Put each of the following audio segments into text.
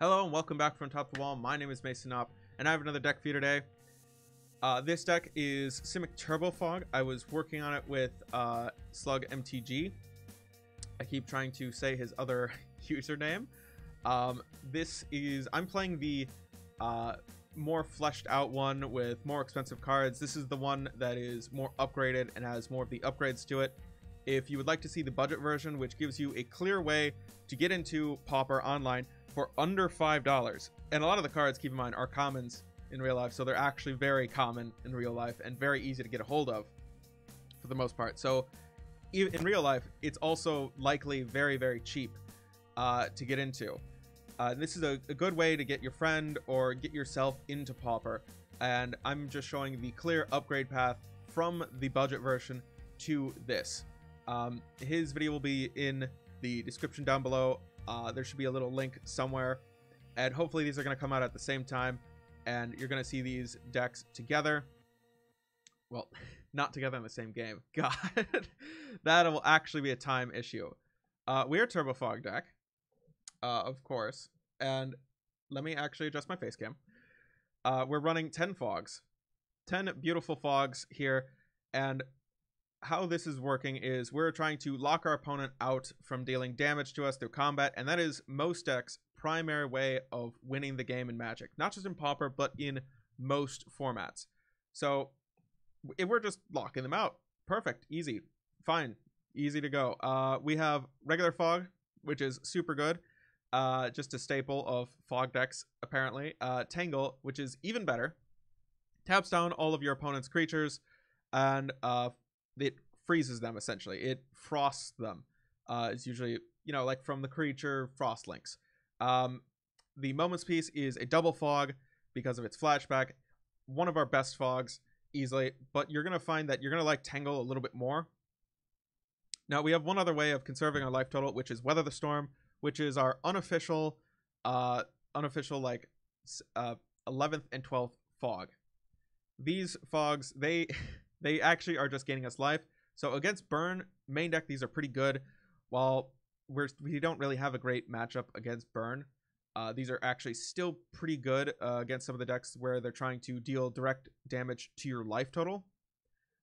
Hello and welcome back from Top of the Wall. My name is Mason Up, and I have another deck for you today. This deck is Simic Turbo Fog. I was working on it with Slug MTG. I keep trying to say his other username. I'm playing the more fleshed out one with more expensive cards. This is the one that is more upgraded and has more of the upgrades to it. If you would like to see the budget version, which gives you a clear way to get into Pauper online for under $5, and a lot of the cards, keep in mind, are commons in real life, so they're actually very common in real life and very easy to get a hold of for the most part. So in real life, it's also likely very, very cheap to get into. This is a good way to get your friend or get yourself into Pauper, and I'm just showing the clear upgrade path from the budget version to this. His video will be in the description down below. There should be a little link somewhere, and hopefully these are going to come out at the same time, and you're going to see these decks together. Well, not together in the same game. God, that will actually be a time issue. We are Turbo Fog deck, of course, and let me actually adjust my face cam. We're running 10 fogs, 10 beautiful fogs here, and how this is working is we're trying to lock our opponent out from dealing damage to us through combat, and that is most decks' primary way of winning the game in Magic. Not just in Pauper, but in most formats. So if we're just locking them out, perfect, easy, fine, easy to go. We have regular fog, which is super good, just a staple of fog decks apparently. Tangle, which is even better, taps down all of your opponent's creatures, and it freezes them essentially. It frosts them. It's usually, you know, like from the creature frost links. The Moments piece is a double fog because of its flashback. One of our best fogs easily, but you're gonna find that you're gonna like Tangle a little bit more. Now we have one other way of conserving our life total, which is Weather the Storm, which is our unofficial like 11th and 12th fog. These fogs, they actually are just gaining us life. So against burn main deck, these are pretty good. While we don't really have a great matchup against burn, these are actually still pretty good against some of the decks where they're trying to deal direct damage to your life total,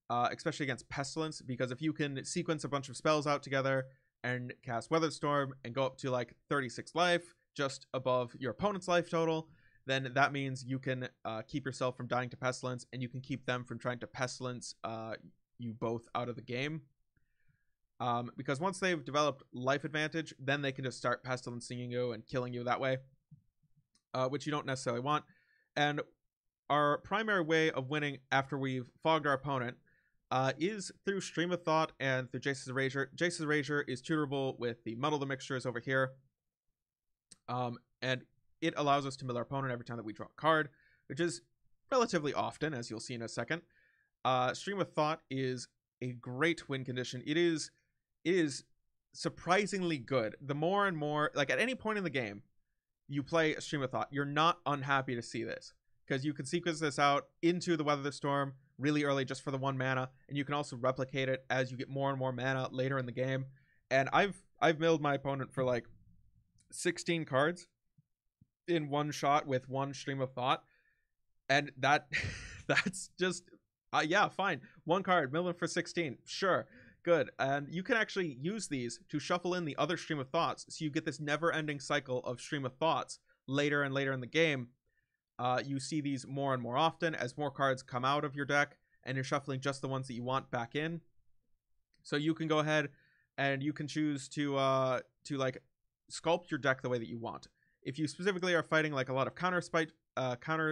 especially against Pestilence, because if you can sequence a bunch of spells out together and cast Weather Storm and go up to like 36 life, just above your opponent's life total, then that means you can keep yourself from dying to Pestilence, and you can keep them from trying to Pestilence you both out of the game. Because once they've developed life advantage, then they can just start Pestilencing you and killing you that way, which you don't necessarily want. And our primary way of winning after we've fogged our opponent is through Stream of Thought and through Jace's Erasure. Jace's Erasure is tutorable with the Muddle the Mixtures over here. And it allows us to mill our opponent every time that we draw a card, which is relatively often, as you'll see in a second. Stream of Thought is a great win condition. It is surprisingly good. The more and more, like at any point in the game you play a Stream of Thought, you're not unhappy to see this, because you can sequence this out into the Weather the Storm really early just for the 1 mana, and you can also replicate it as you get more and more mana later in the game. And I've milled my opponent for like 16 cards in one shot with one Stream of Thought, and that's just yeah, fine. One card, mill it for 16, sure, good. And you can actually use these to shuffle in the other Stream of Thoughts, so you get this never-ending cycle of Stream of Thoughts later and later in the game. You see these more and more often as more cards come out of your deck, and you're shuffling just the ones that you want back in. So you can go ahead and you can choose to like sculpt your deck the way that you want. If you specifically are fighting like a lot of counter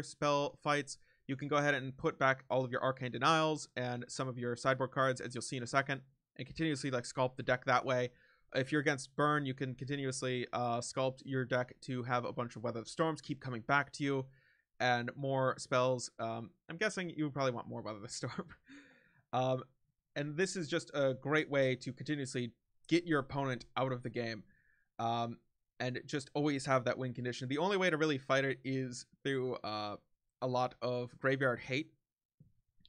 spell fights, you can go ahead and put back all of your Arcane Denials and some of your sideboard cards, as you'll see in a second, and continuously like sculpt the deck that way. If you're against burn, you can continuously sculpt your deck to have a bunch of Weather the Storms keep coming back to you, and more spells. I'm guessing you would probably want more Weather the Storm. And this is just a great way to continuously get your opponent out of the game. And just always have that win condition. The only way to really fight it is through a lot of Graveyard Hate,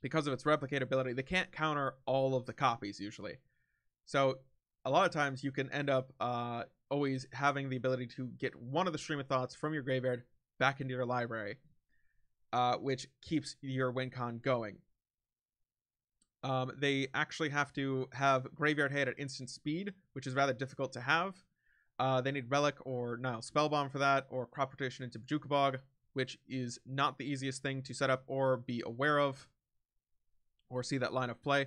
because of its replicatability. They can't counter all of the copies usually, so a lot of times you can end up always having the ability to get one of the Stream of Thoughts from your graveyard back into your library, which keeps your win con going. They actually have to have Graveyard Hate at instant speed, which is rather difficult to have. They need Relic or Spellbomb for that, or Crop Rotation into Bajuka Bog, which is not the easiest thing to set up or be aware of, or see that line of play.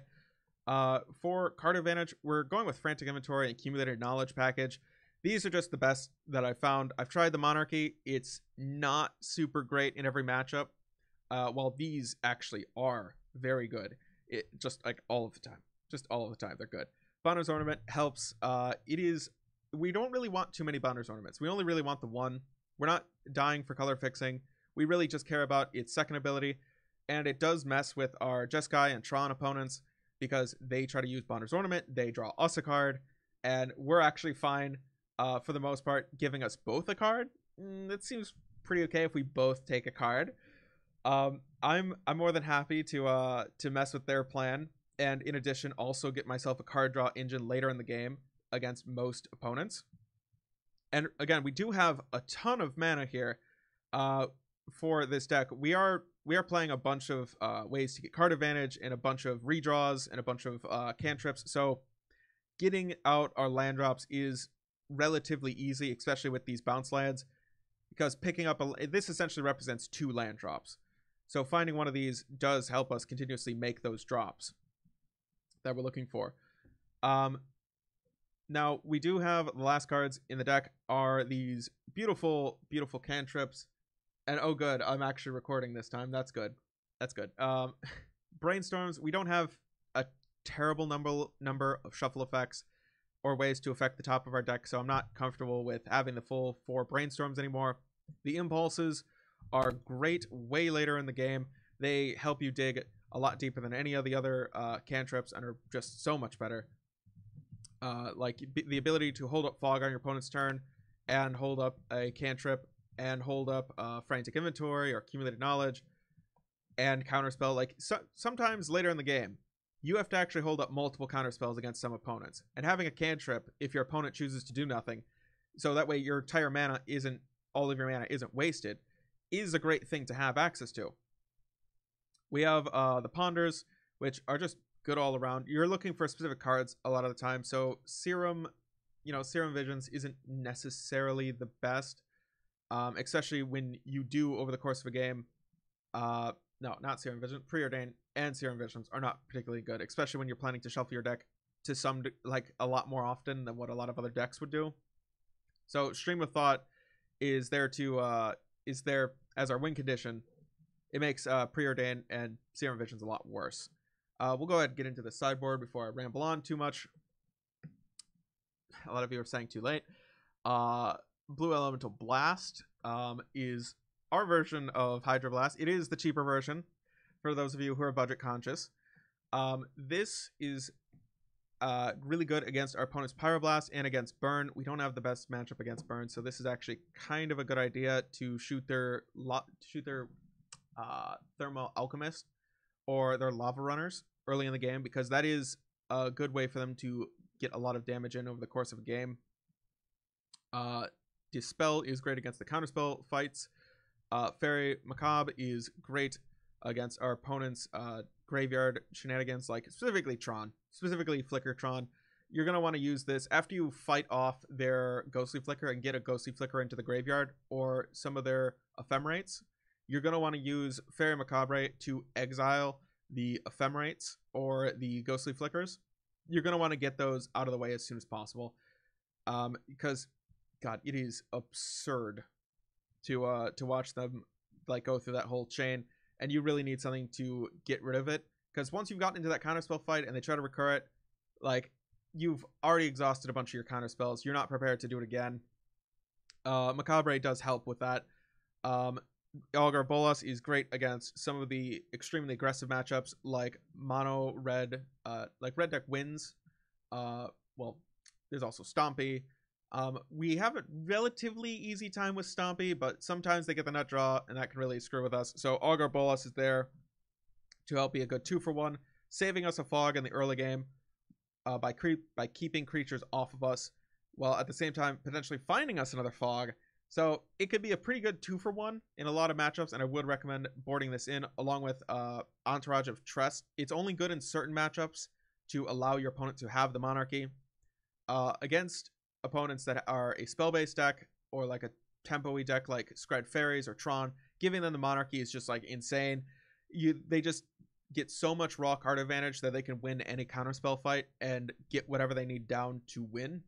For card advantage, we're going with Frantic Inventory and Accumulated Knowledge package. These are just the best that I've found. I've tried the Monarchy. It's not super great in every matchup, while these actually are very good. It just like all of the time. Just all of the time, they're good. Bonder's Ornament helps. We don't really want too many Bonder's Ornaments. We only really want the one. We're not dying for color fixing. We really just care about its second ability, and it does mess with our Jeskai and Tron opponents because they try to use Bonder's Ornament. They draw us a card, and we're actually fine for the most part giving us both a card. That seems pretty okay if we both take a card. I'm more than happy to mess with their plan, and in addition also get myself a card draw engine later in the game against most opponents. And again, we do have a ton of mana here for this deck. We are playing a bunch of ways to get card advantage and a bunch of redraws and a bunch of cantrips, so getting out our land drops is relatively easy, especially with these bounce lands, because picking up this essentially represents 2 land drops. So finding one of these does help us continuously make those drops that we're looking for. Now, we do have the last cards in the deck are these beautiful, beautiful cantrips. And oh good, I'm actually recording this time. That's good. That's good. Brainstorms, we don't have a terrible number of shuffle effects or ways to affect the top of our deck, so I'm not comfortable with having the full 4 Brainstorms anymore. The Impulses are great way later in the game. They help you dig a lot deeper than any of the other cantrips and are just so much better. Like the ability to hold up Fog on your opponent's turn and hold up a cantrip and hold up Frantic Inventory or Accumulated Knowledge and counterspell. Like sometimes later in the game, you have to actually hold up multiple counterspells against some opponents. And having a cantrip, if your opponent chooses to do nothing, so that way your entire mana isn't, all of your mana isn't wasted, is a great thing to have access to. We have the Ponders, which are just good all around. You're looking for specific cards a lot of the time, so Serum Visions isn't necessarily the best, especially when you do over the course of a game. No, not Serum Vision. Preordain and Serum Visions are not particularly good, especially when you're planning to shuffle your deck to a lot more often than what a lot of other decks would do. So Stream of Thought is there as our win condition. It makes Preordain and Serum Visions a lot worse. We'll go ahead and get into the sideboard before I ramble on too much. A lot of you are saying too late. Blue Elemental Blast is our version of Hydro Blast. It is the cheaper version for those of you who are budget conscious. This is really good against our opponent's Pyroblast and against Burn. We don't have the best matchup against Burn, so this is actually kind of a good idea to shoot their Thermal Alchemist or their Lava Runners early in the game, because that is a good way for them to get a lot of damage in over the course of a game. Dispel is great against the counterspell fights. Fairy Macabre is great against our opponent's graveyard shenanigans, like specifically Flicker Tron. You're going to want to use this after you fight off their Ghostly Flicker and get a Ghostly Flicker into the graveyard or some of their Ephemerates. You're going to want to use Fairy Macabre to exile the Ephemerates or the Ghostly Flickers. You're going to want to get those out of the way as soon as possible, because, God, it is absurd to watch them like go through that whole chain, and you really need something to get rid of it, because once you've gotten into that counterspell fight and they try to recur it, like, you've already exhausted a bunch of your counterspells. You're not prepared to do it again. Macabre does help with that. Augur Bolas is great against some of the extremely aggressive matchups like mono red, like red deck wins. Well, there's also Stompy. We have a relatively easy time with Stompy, but sometimes they get the nut draw and that can really screw with us. So Augur Bolas is there to help be a good 2-for-1, saving us a fog in the early game by keeping creatures off of us while at the same time potentially finding us another fog. So it could be a pretty good 2-for-1 in a lot of matchups, and I would recommend boarding this in along with Entourage of Trust. It's only good in certain matchups to allow your opponent to have the Monarchy. Against opponents that are a spell-based deck or like a tempo-y deck like Scred Fairies or Tron, giving them the Monarchy is just like insane. They just get so much raw card advantage that they can win any counterspell fight and get whatever they need down to win.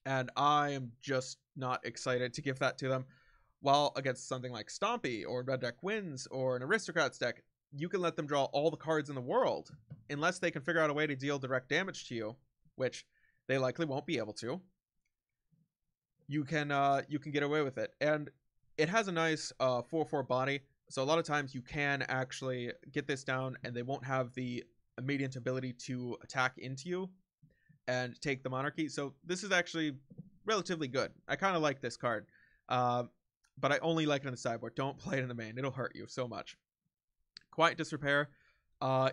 And I am just not excited to give that to them. While against something like Stompy or Red Deck Wins or an Aristocrats deck, you can let them draw all the cards in the world unless they can figure out a way to deal direct damage to you, which they likely won't be able to. You can get away with it, and it has a nice 4/4 body, so a lot of times you can actually get this down, and they won't have the immediate ability to attack into you and take the Monarchy. So this is actually relatively good. I kind of like this card, but I only like it in the sideboard. Don't play it in the main; it'll hurt you so much. Quiet Disrepair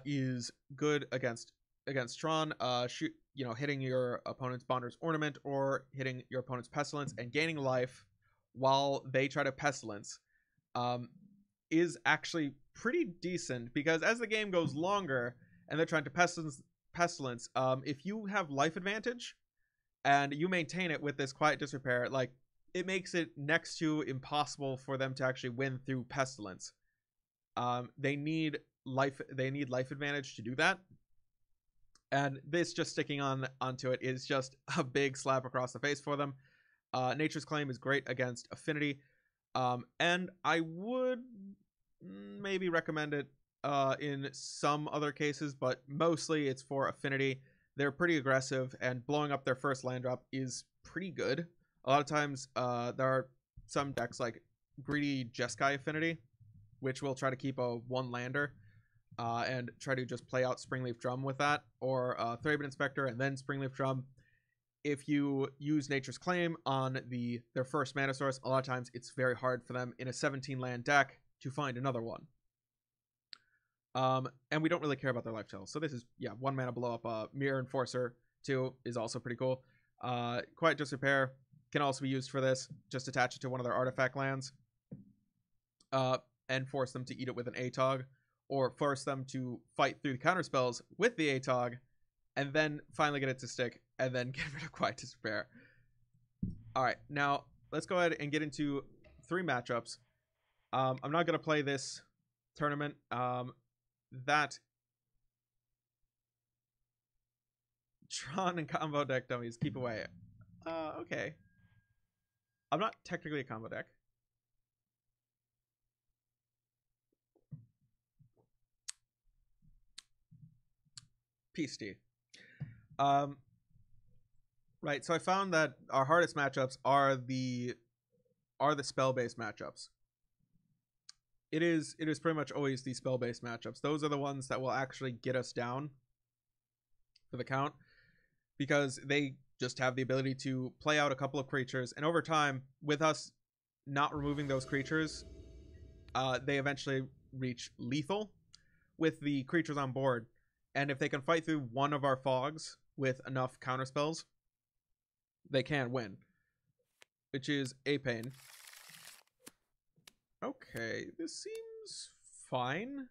is good against Tron. Hitting your opponent's Bonder's Ornament or hitting your opponent's Pestilence and gaining life while they try to Pestilence is actually pretty decent, because as the game goes longer and they're trying to Pestilence, if you have life advantage and you maintain it with this Quiet Disrepair, like, it makes it next to impossible for them to actually win through Pestilence. They need life advantage to do that. And this just sticking onto it is just a big slap across the face for them. Nature's Claim is great against Affinity. And I would maybe recommend it in some other cases, but mostly it's for Affinity. They're pretty aggressive, and blowing up their first land drop is pretty good. A lot of times there are some decks like Greedy Jeskai Affinity, which will try to keep a 1-lander and try to just play out Springleaf Drum with that, or Thraben Inspector and then Springleaf Drum. If you use Nature's Claim on their first mana source, a lot of times it's very hard for them in a 17-land deck to find another one. And we don't really care about their life total. So this is, 1 mana blow up. Mirror Enforcer 2 is also pretty cool. Quiet Disrepair can also be used for this. Just attach it to one of their artifact lands and force them to eat it with an ATOG, or force them to fight through the counterspells with the ATOG, and then finally get it to stick, and then get rid of Quiet Disrepair. Alright, now let's go ahead and get into 3 matchups. I'm not going to play this tournament. That Tron and combo deck dummies, keep away. Okay. I'm not technically a combo deck. Peace to you. Right, so I found that our hardest matchups are the spell-based matchups. It is pretty much always the spell-based matchups. Those are the ones that will actually get us down for the count, because they just have the ability to play out a couple of creatures, and over time, with us not removing those creatures, they eventually reach lethal with the creatures on board. And if they can fight through one of our fogs with enough counterspells, they can win, which is a pain. Okay, this seems fine.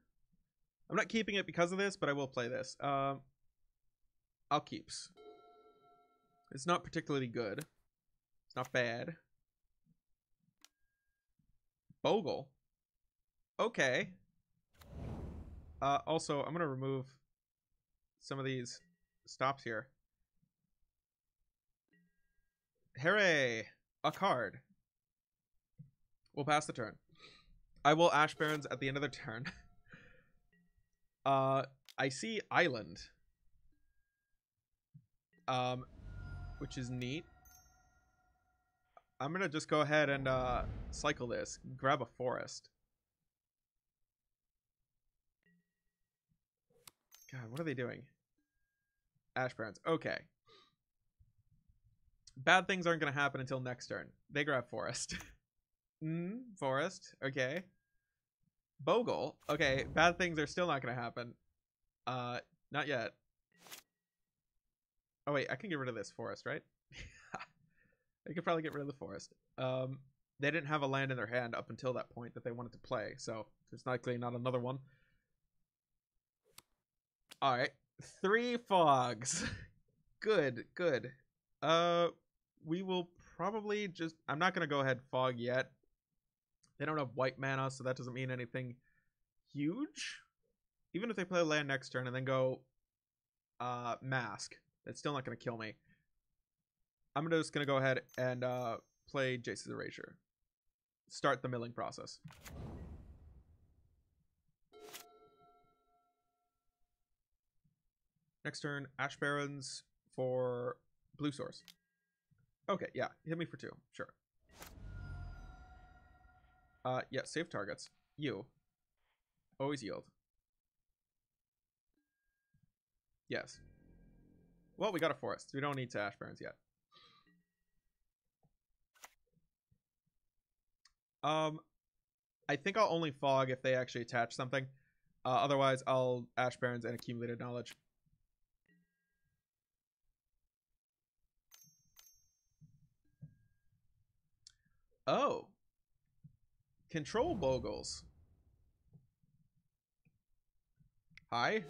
I'm not keeping it because of this, but I will play this. I'll keeps. It's not particularly good. It's not bad. Bogle. Okay. Also, I'm going to remove some of these stops here. Hooray! A card. We'll pass the turn. I will Ash Barrens at the end of the turn. I see Island. Which is neat. I'm gonna just go ahead and cycle this. Grab a forest. God, what are they doing? Ash Barrens. Okay. Bad things aren't gonna happen until next turn. They grab forest. Forest. Okay. Bogle. Okay, bad things are still not gonna happen. Not yet. Oh wait, I can get rid of this forest, right? They could probably get rid of the forest. They didn't have a land in their hand up until that point that they wanted to play, so there's likely not another one. All right, 3 fogs. Good, good. We will probably just... I'm not going to go ahead fog yet. They don't have white mana, so that doesn't mean anything huge. Even if they play land next turn and then go mask, that's still not going to kill me. I'm just going to go ahead and play Jace's Erasure. Start the milling process. Next turn, Ash Barrens for blue source. Okay, yeah, hit me for 2, sure. Yeah, save targets. You. Always yield. Yes. Well, we got a forest. We don't need to Ash Barrens yet. I think I'll only fog if they actually attach something. Otherwise, I'll Ash Barrens and Accumulated Knowledge. Oh. Control Bogles. Hi.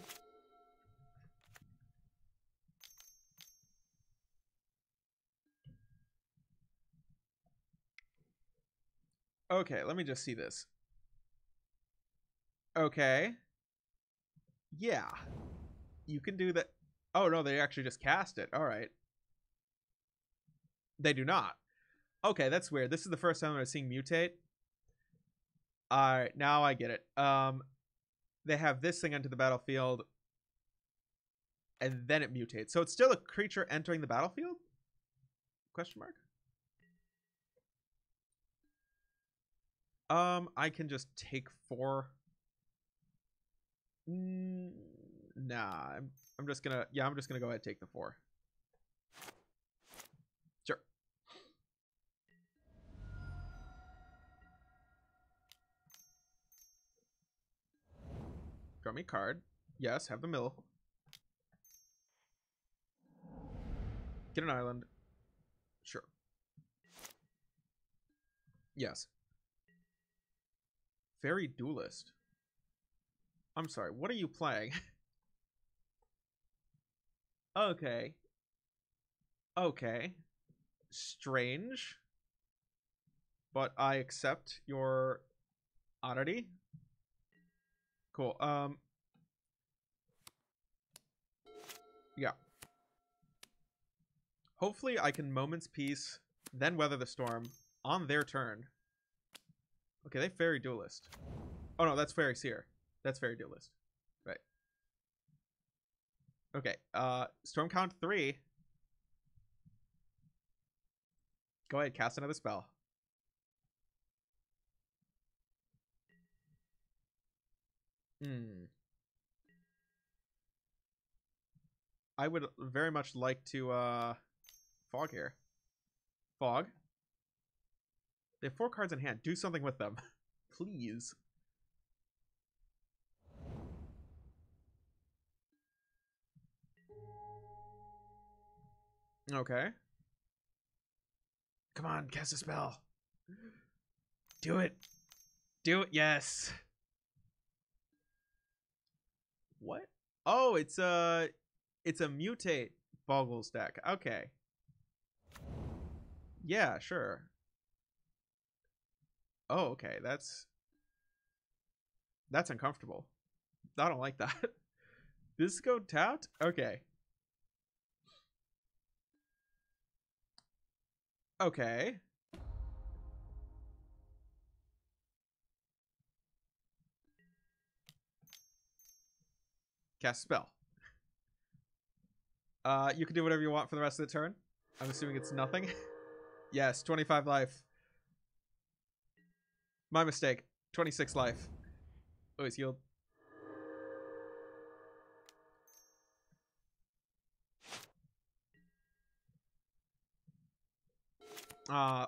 Okay, let me just see this. Okay. Yeah. You can do that. Oh, no, they actually just cast it. All right. They do not. Okay, that's weird. This is the first time I'm seeing mutate. All right, now I get it. They have this thing onto the battlefield, and then it mutates. So it's still a creature entering the battlefield? Question mark. I can just take 4. Nah, I'm just gonna... Yeah, I'm just gonna go ahead and take the 4. Sure. Draw me a card. Yes, have the mill. Get an island. Sure. Yes. Fairy Duelist. I'm sorry, what are you playing? Okay. Okay. Strange. But I accept your oddity. Cool. Yeah. Hopefully I can Moment's Peace, then Weather the Storm on their turn. Okay, they Fairy Duelist. Oh no, that's Fairy Seer. That's Fairy Duelist. Right. Okay, Storm count 3. Go ahead, cast another spell. I would very much like to fog here. Fog. They have 4 cards in hand. Do something with them. Please. Okay. Come on, cast a spell. Do it. Do it, yes. What? Oh, it's a mutate Boggles deck. Okay. Yeah, sure. Oh, okay. That's uncomfortable. I don't like that. This go tapped? Okay. Okay. Cast spell. You can do whatever you want for the rest of the turn. I'm assuming it's nothing. Yes, 25 life. My mistake. 26 life. Oh, he's healed.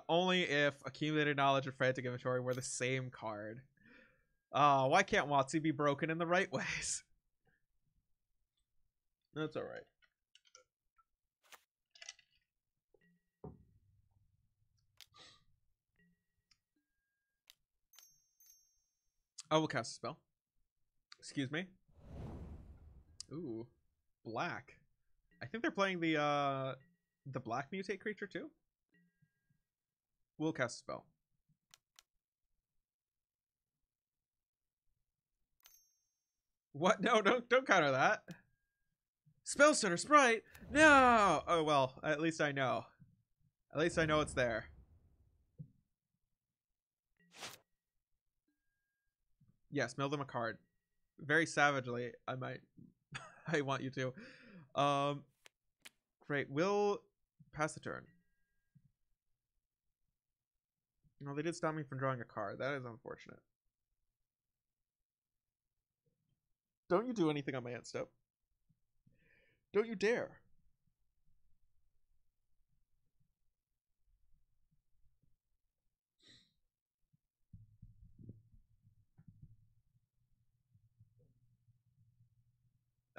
Only if Accumulated Knowledge and Frantic Inventory were the same card. Why can't WotC be broken in the right ways? That's alright. I will cast a spell. Excuse me. Ooh, black. I think they're playing the black mutate creature too. We'll cast a spell. What? No, don't counter that. Spell Stutter Sprite? No! Oh, well, at least I know. At least I know it's there. Yes, mail them a card. Very savagely, I might... I want you to. Great. We'll pass the turn. No, they did stop me from drawing a card. That is unfortunate. Don't you do anything on my end step. Don't you dare.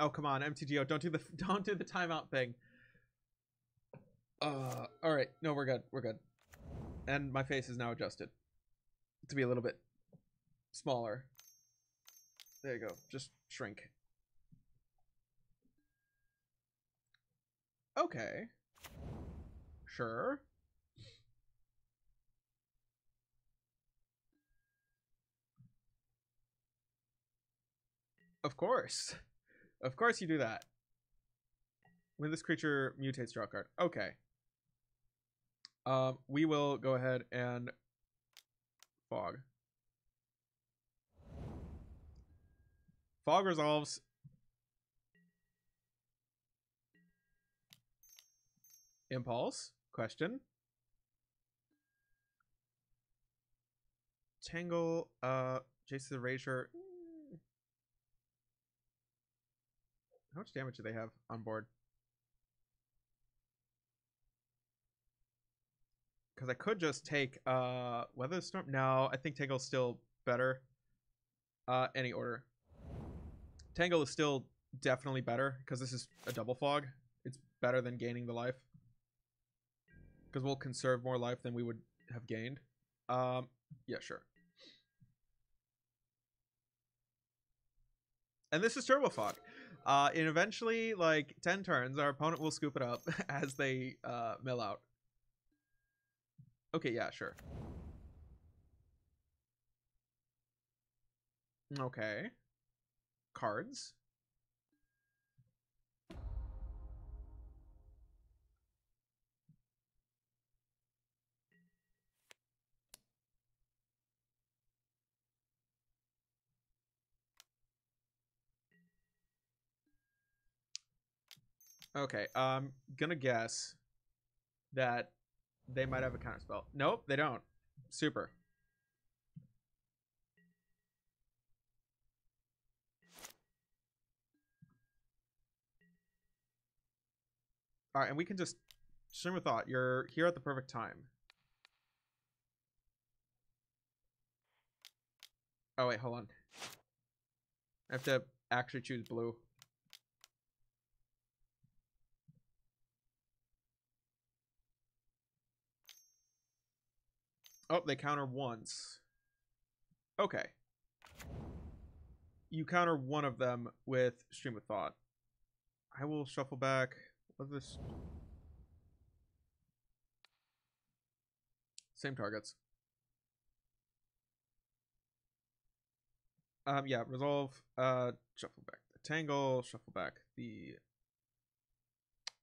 Oh, come on, MTGO, don't do the timeout thing. All right, no, we're good. We're good. And my face is now adjusted to be a little bit smaller. There you go. Just shrink. Okay. Sure. Of course. Of course you do that. When this creature mutates, draw a card. Okay. We will go ahead and fog. Fog resolves. Impulse. Question. Tangle. Jason the Erasure. How much damage do they have on board? Because I could just take Weather Storm. No, I think Tangle's still better. Any order. Tangle is still definitely better because this is a double fog. It's better than gaining the life. Because we'll conserve more life than we would have gained. Yeah, sure. And this is Turbo Fog. In eventually, like, 10 turns, our opponent will scoop it up as they mill out. Okay, yeah, sure. Okay. Cards. Okay, I'm gonna guess that they might have a counter spell. Nope, they don't. Super. All right, and we can just stream of thought. You're here at the perfect time. Oh wait, hold on. I have to actually choose blue. Oh, they counter once. Okay. You counter one of them with Stream of Thought. I will shuffle back. What's this? Same targets. Yeah, resolve. Shuffle back the Tangle. Shuffle back the.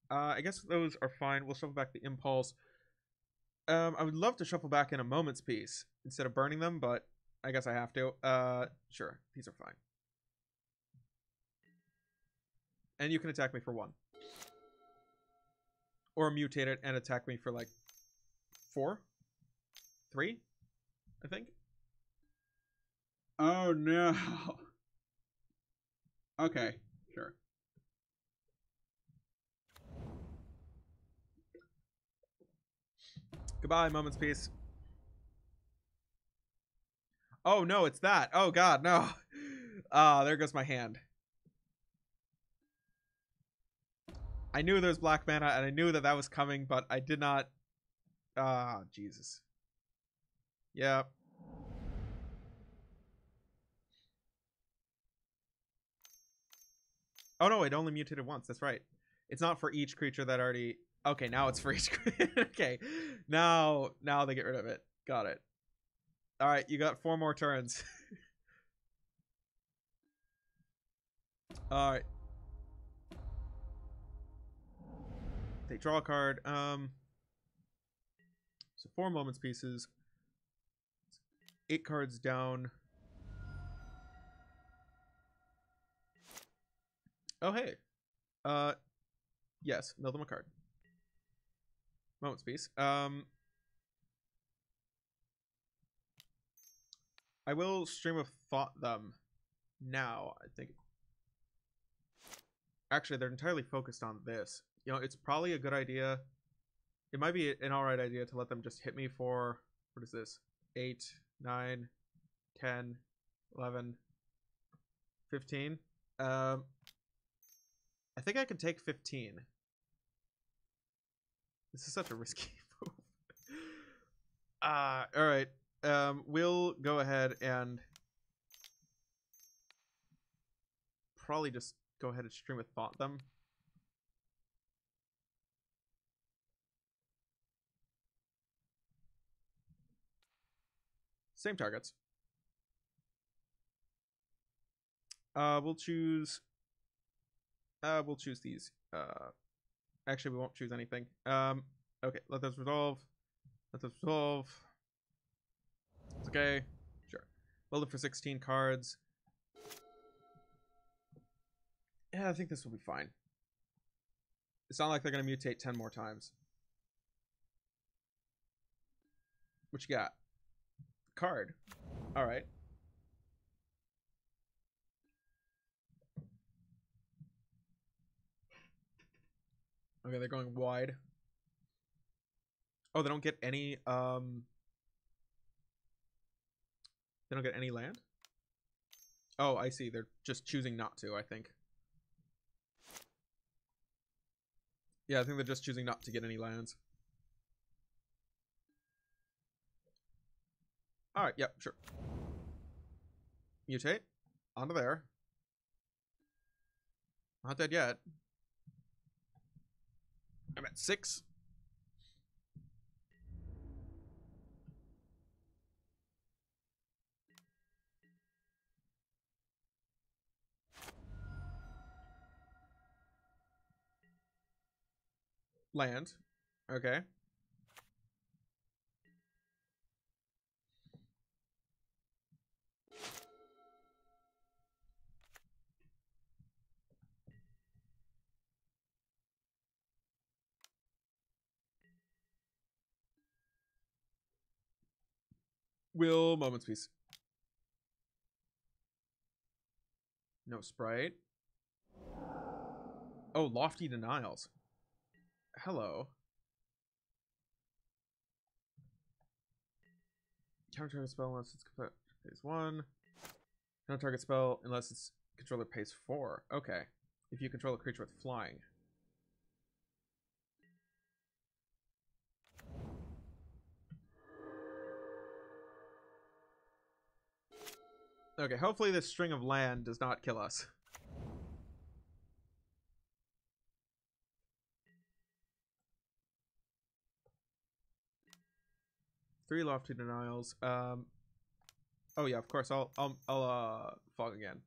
I guess those are fine. We'll shuffle back the Impulse. I would love to shuffle back in a Moment's Piece instead of burning them, but I guess I have to. Sure, these are fine. And you can attack me for 1. Or mutate it and attack me for like 4? 3? I think. Oh no. Okay, sure. Goodbye, Moment's Peace. Oh no, it's that. Oh god, no. There goes my hand. I knew there was black mana, and I knew that that was coming, but I did not... Jesus. Yeah. Oh no, it only mutated once. That's right. It's not for each creature that already. Okay, now it's for each. Okay, now they get rid of it. Got it. All right, you got 4 more turns. All right. They draw a card. So 4 moments pieces. 8 cards down. Oh hey. Yes, mill them a card. Moments piece. I will stream of thought them now, I think. Actually, they're entirely focused on this. You know, it's probably a good idea. It might be an alright idea to let them just hit me for, what is this? 8, 9, 10, 11, 15. I think I can take 15. This is such a risky move. Alright. We'll go ahead and probably just go ahead and stream of thought them. Same targets. We'll choose these. Actually, we won't choose anything. Okay, let those resolve. Let those resolve. It's okay. Sure. Build it for 16 cards. Yeah, I think this will be fine. It's not like they're going to mutate 10 more times. What you got? Card. Alright. Okay, they're going wide. Oh, they don't get any, they don't get any land? Oh, I see. They're just choosing not to, I think. Yeah, I think they're just choosing not to get any lands. Alright, yep, sure. Mutate. Onto there. Not dead yet. I'm at 6. Land. Okay. Will moments piece. No sprite. Oh, lofty denials. Hello. Counter target spell unless it's pays 1. No target spell unless its controller pays 4. Okay. If you control a creature with flying. Okay, hopefully this string of land does not kill us. Three lofty denials. Oh yeah, of course. I'll fog again.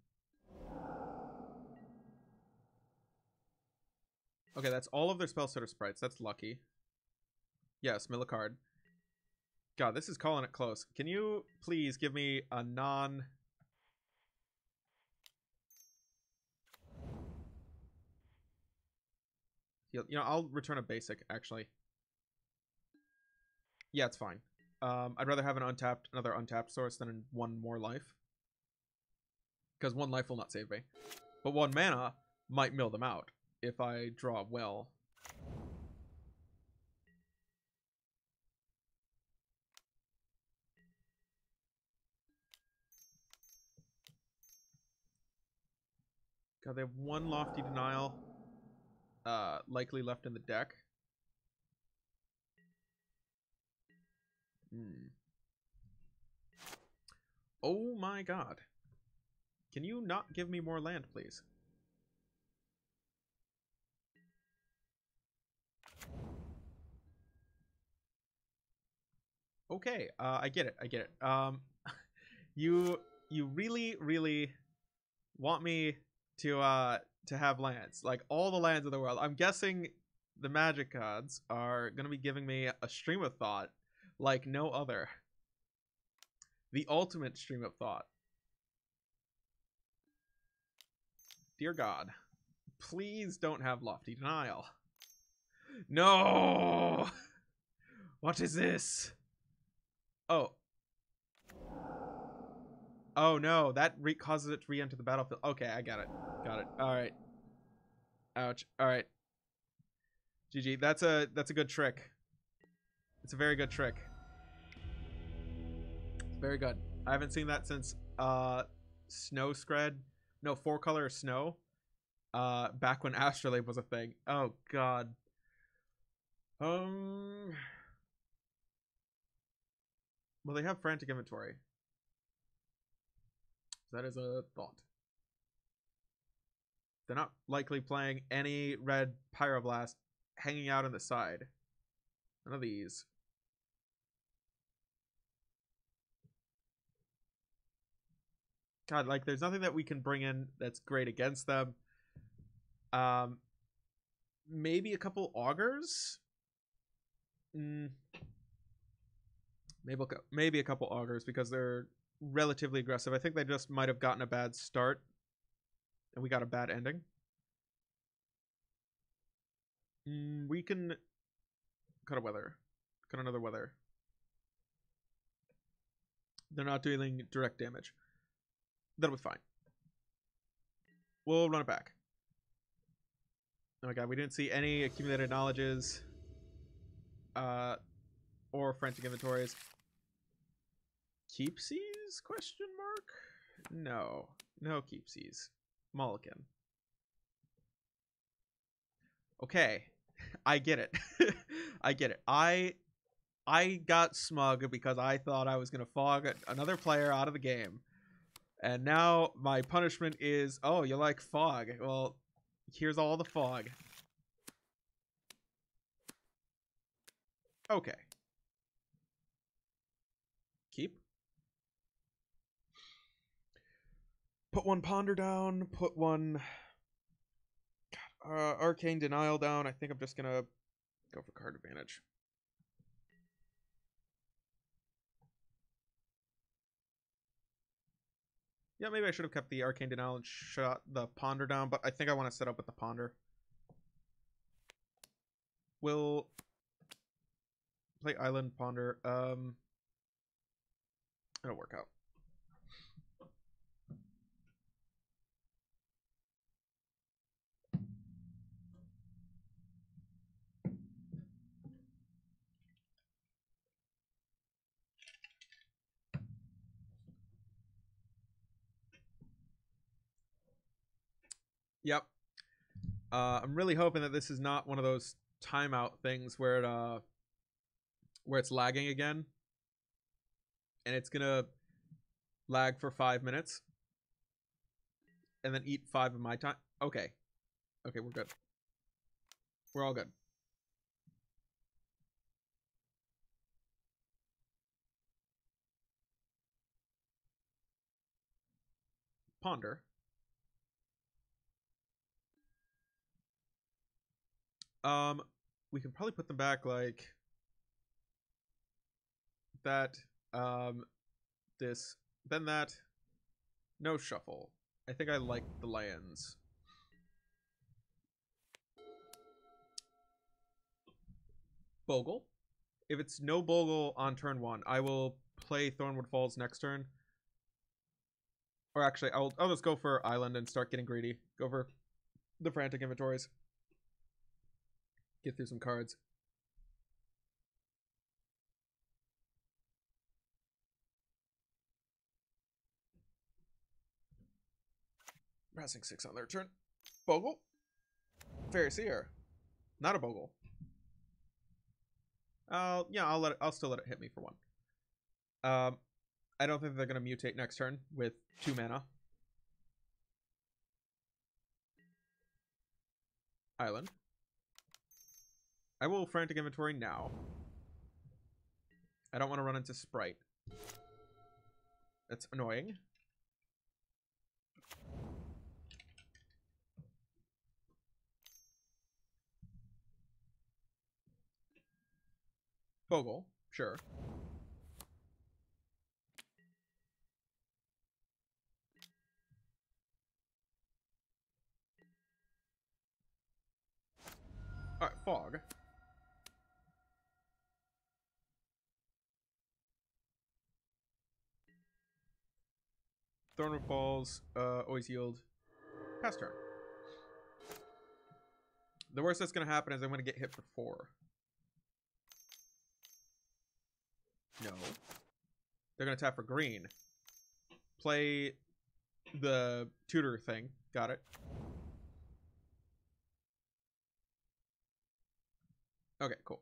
Okay, that's all of their spell sorter sprites. That's lucky. Yes, mill a card. God, this is calling it close. Can you please give me a non... You know, I'll return a basic, actually. Yeah, it's fine. I'd rather have another untapped source than 1 more life. Because 1 life will not save me. But 1 mana might mill them out if I draw well. God, they have 1 lofty denial. Likely left in the deck. Oh my god. Can you not give me more land, please? Okay, I get it. I get it. You really want me to have lands, like all the lands of the world. I'm guessing the Magic gods are gonna be giving me a stream of thought like no other. The ultimate stream of thought. Dear God, please don't have Lofty Denial. No! What is this? Oh. Oh no, that causes it to re-enter the battlefield. Okay, I got it. Got it. Alright. Ouch. Alright. GG. That's a good trick. It's a very good trick. It's very good. I haven't seen that since Snow Scred. No, 4-color Snow. Back when Astrolabe was a thing. Oh god. Well, they have Frantic Inventory. That is a thought. They're not likely playing any red Pyroblast hanging out on the side. None of these. God, like, there's nothing that we can bring in that's great against them. Maybe a couple Augurs? Maybe a couple Augurs because they're relatively aggressive. I think they just might have gotten a bad start and we got a bad ending. We can cut a weather. Cut another weather. They're not dealing direct damage. That'll be fine. We'll run it back. Oh my god, we didn't see any accumulated knowledges. Or frantic inventories. Keepsies? Question mark? No. No keepsies. Mulligan. Okay. I get it. I get it. I got smug because I thought I was going to fog another player out of the game. And now my punishment is, oh, you like fog. Well, here's all the fog. Okay. Keep. Put one Ponder down. Put one Arcane Denial down. I think I'm just going to go for card advantage. Yeah, maybe I should have kept the Arcane Denial and shot the Ponder down, but I think I want to set up with the Ponder. We'll play Island Ponder. It'll work out. Yep. I'm really hoping that this is not one of those timeout things where it's lagging again. And it's gonna lag for 5 minutes. And then eat 5 of my time. Okay. Okay, we're good. We're all good. Ponder. We can probably put them back like that. This, then that. No shuffle. I think I like the lands. Bogle. If it's no Bogle on turn 1, I will play Thornwood Falls next turn. Or actually, I'll just go for Island and start getting greedy. Go for the Frantic Inventories. Get through some cards. Passing 6 on their turn. Bogle. Fairy Seer. Not a Bogle. Yeah, I'll still let it hit me for 1. I don't think they're gonna mutate next turn with 2 mana. Island. I will Frantic Inventory now. I don't want to run into Sprite. That's annoying. Bogle, sure. Alright, Fog. Thornwood Falls, always yield. Pass turn. The worst that's going to happen is I'm going to get hit for 4. No. They're going to tap for green. Play the tutor thing. Got it. Okay, cool.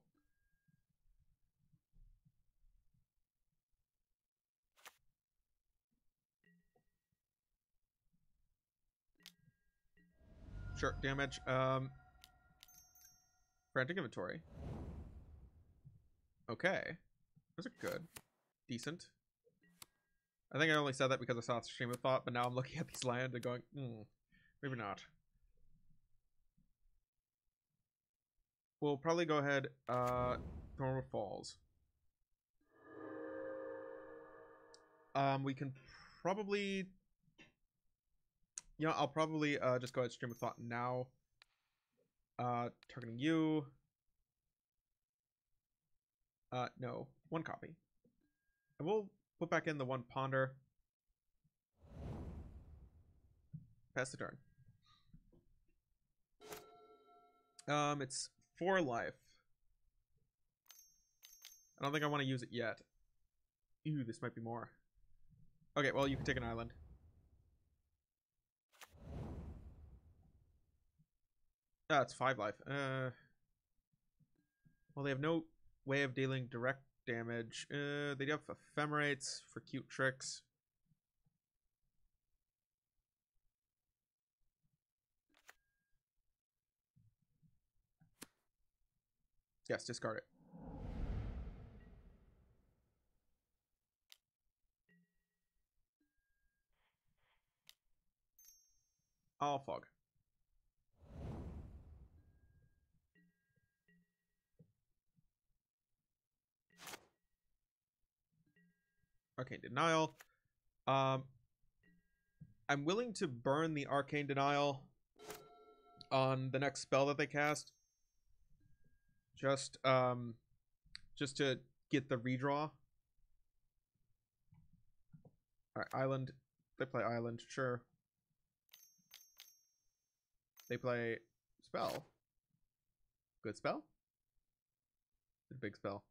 Sure, damage. Frantic Inventory. Okay. Those are good. Decent. I think I only said that because I saw Stream of Thought, but now I'm looking at these land and going, maybe not. We'll probably go ahead, Thornwood Falls. We can probably... Yeah, I'll probably just go ahead and Stream of Thought now. Targeting you. No. 1 copy. I will put back in the 1 Ponder. Pass the turn. It's 4 life. I don't think I want to use it yet. Ew, this might be more. Okay, well, you can take an island. Ah, it's 5 life. Well, they have no way of dealing direct damage. They do have ephemerates for cute tricks. Yes, discard it. I'll Fog. Arcane Denial. I'm willing to burn the Arcane Denial on the next spell that they cast. Just to get the redraw. Alright, Island. They play Island, sure. They play Spell. Good spell? Good big spell.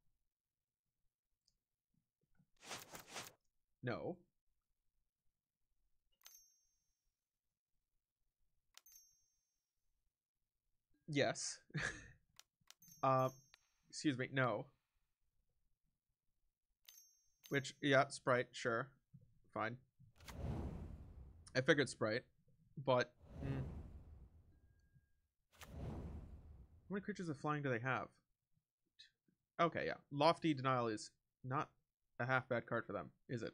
No. Yes. Excuse me, no. Which, yeah, Sprite, sure. Fine. I figured Sprite, but... How many creatures of flying do they have? Okay, yeah. Lofty Denial is not a half bad card for them, is it?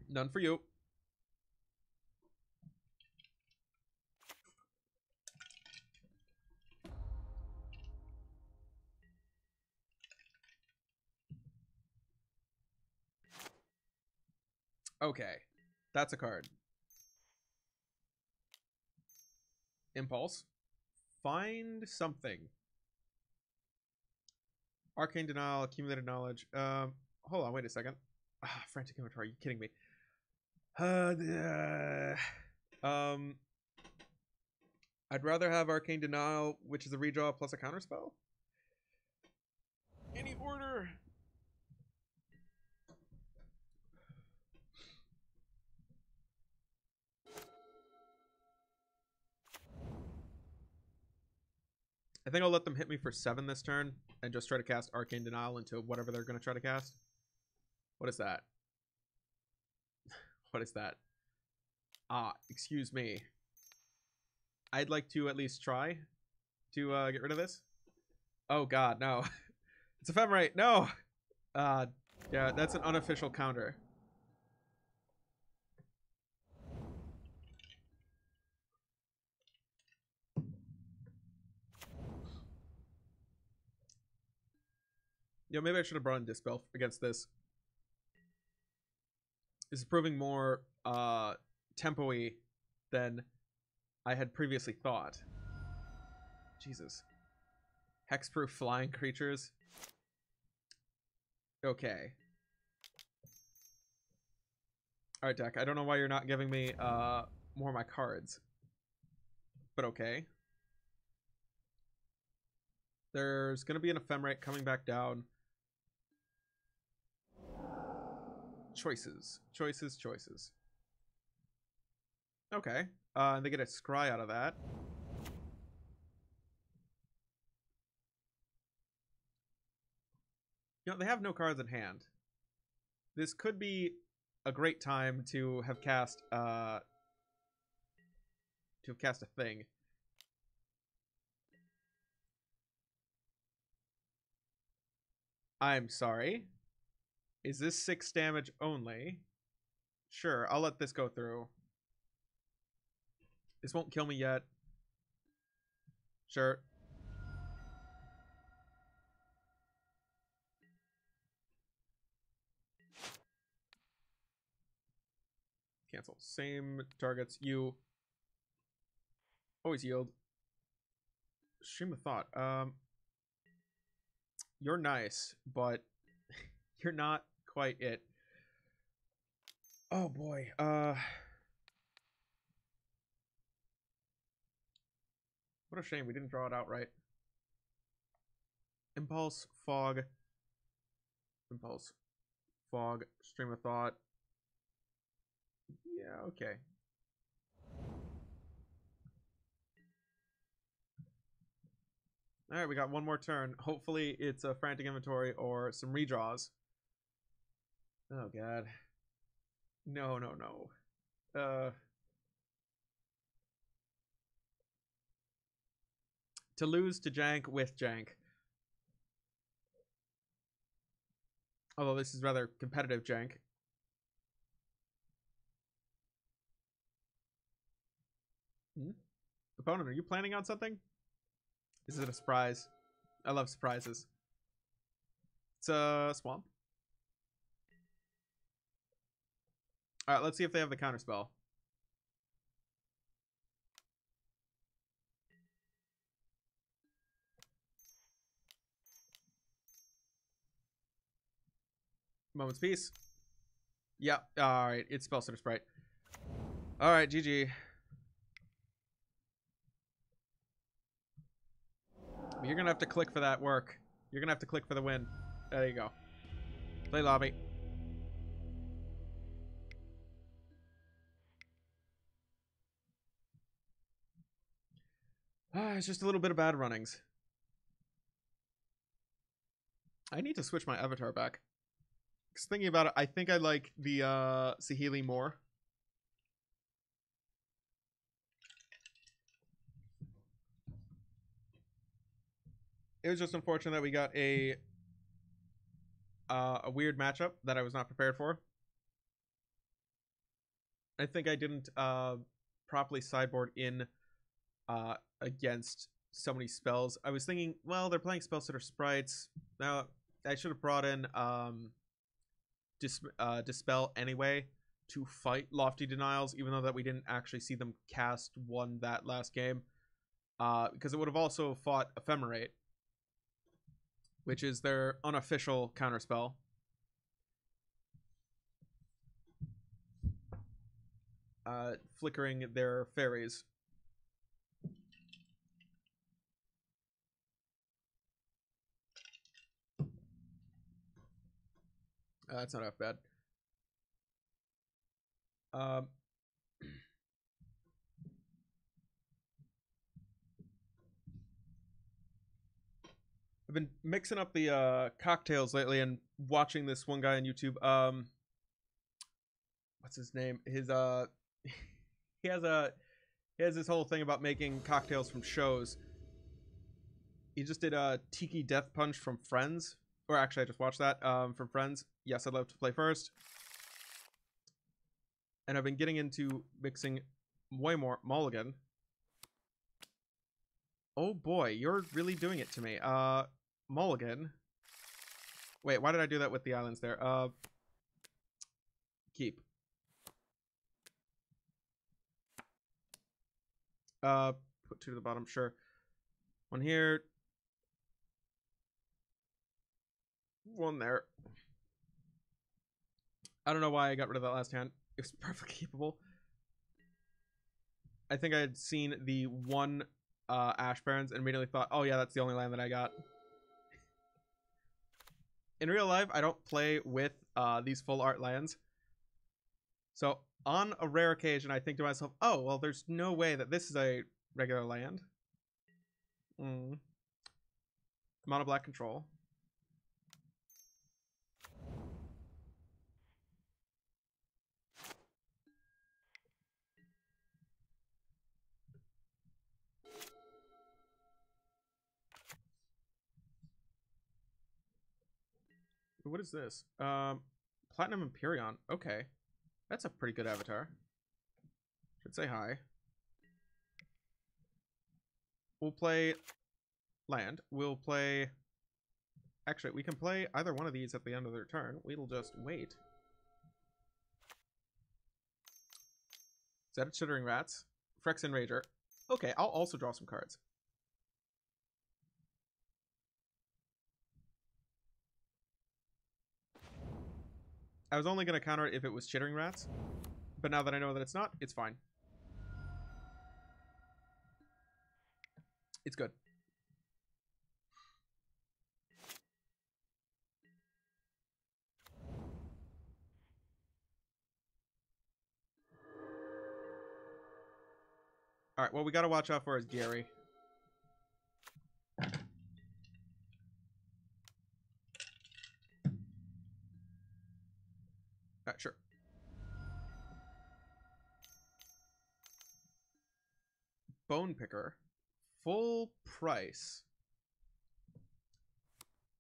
None for you. Okay. That's a card. Impulse. Find something. Arcane Denial, Accumulated Knowledge. Hold on, wait a second. Frantic Inventory, are you kidding me? I'd rather have Arcane Denial, which is a redraw plus a counterspell. Any order. I think I'll let them hit me for 7 this turn and just try to cast Arcane Denial into whatever they're going to try to cast. What is that? What is that? Ah, excuse me. I'd like to at least try to get rid of this. Oh god, no. It's ephemerate, no! Yeah, that's an unofficial counter. Yeah, maybe I should have brought in Dispel against this. This is proving more tempo-y than I had previously thought. Jesus. Hexproof flying creatures. Okay. Alright, deck. I don't know why you're not giving me more of my cards. But okay. There's going to be an ephemerate coming back down. Choices. Choices, choices. Okay. And they get a scry out of that. You know, they have no cards in hand. This could be a great time to have cast a thing. I'm sorry. Is this 6 damage only? Sure, I'll let this go through. This won't kill me yet. Sure. Cancel. Same targets. You always yield. Stream of thought. You're nice, but you're not quite it. Oh boy. What a shame we didn't draw it out right. Impulse, fog. Impulse, fog, stream of thought. Yeah, okay. Alright, we got one more turn. Hopefully it's a frantic inventory or some redraws. Oh god. No, no, no. To lose to jank with jank. Although this is rather competitive jank. Opponent, are you planning on something? Is it a surprise? I love surprises. It's a swamp. Alright, let's see if they have the counterspell. Moment's peace. Yep. Alright, it's Spell Center Sprite. Alright, GG. You're gonna have to click for that work. You're gonna have to click for the win. There you go. Play lobby. It's just a little bit of bad runnings. I need to switch my avatar back. Because thinking about it, I think I like the Saheeli more. It was just unfortunate that we got a weird matchup that I was not prepared for. I think I didn't properly sideboard in against so many spells. I was thinking, well, they're playing spells that are sprites. Now, I should have brought in Dispel anyway to fight Lofty Denials, even though that we didn't actually see them cast one that last game. Because it would have also fought Ephemerate, which is their unofficial counterspell. Flickering their fairies. That's not half bad. I've been mixing up the cocktails lately and watching this one guy on YouTube. What's his name? His he has a He has this whole thing about making cocktails from shows. He just did a Tiki Death Punch from Friends. Or actually, I just watched that from Friends. Yes, I'd love to play first. And I've been getting into mixing way more Mulligan. Oh boy, you're really doing it to me. Mulligan. Wait, why did I do that with the islands there? Keep. Put 2 to the bottom, sure. 1 here. 1 there. I don't know why I got rid of that last hand. It was perfectly capable. I think I had seen the 1 Ash Barrens and immediately thought, oh yeah, that's the only land that I got. In real life, I don't play with these full art lands. So on a rare occasion, I think to myself, oh, well, there's no way that this is a regular land. Mono black control. What is this? Platinum Empyrean. Okay. That's a pretty good avatar. Should say hi. We'll play land. We'll play... Actually, we can play either one of these at the end of their turn. We'll just wait. Is that a Chittering Rats? Frex and Rager. Okay, I'll also draw some cards. I was only going to counter it if it was Chittering Rats. But now that I know that it's not, it's fine. It's good. Alright, what we gotta watch out for is Gary. Alright, sure. Bone Picker. Full price.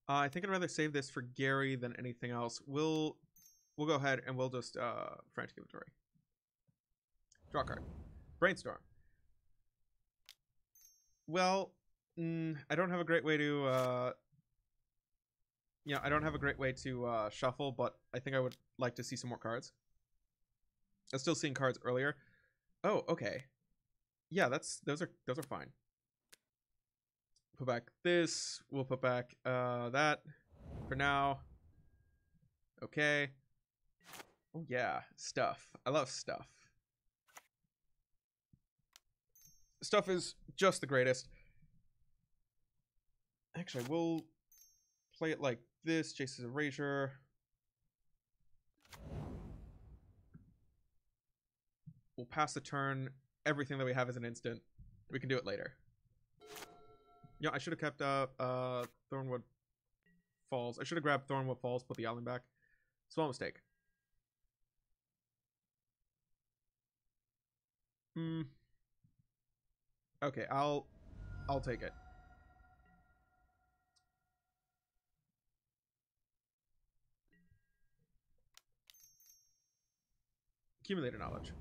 I think I'd rather save this for Gary than anything else. We'll go ahead and we'll just frantic inventory. Draw a card. Brainstorm. Well, I don't have a great way to I don't have a great way to shuffle, but I think I would like to see some more cards. I was still seeing cards earlier. Oh, okay. Yeah, those are fine. Put back this. We'll put back that for now. Okay. Oh yeah, stuff. I love stuff. Stuff is just the greatest. Actually, we'll play it like this. Jace's Erasure. We'll pass the turn. Everything that we have is an instant. We can do it later. Yeah, I should have kept Thornwood Falls. I should have grabbed Thornwood Falls, put the island back. Small mistake. Okay, I'll take it. Accumulated knowledge.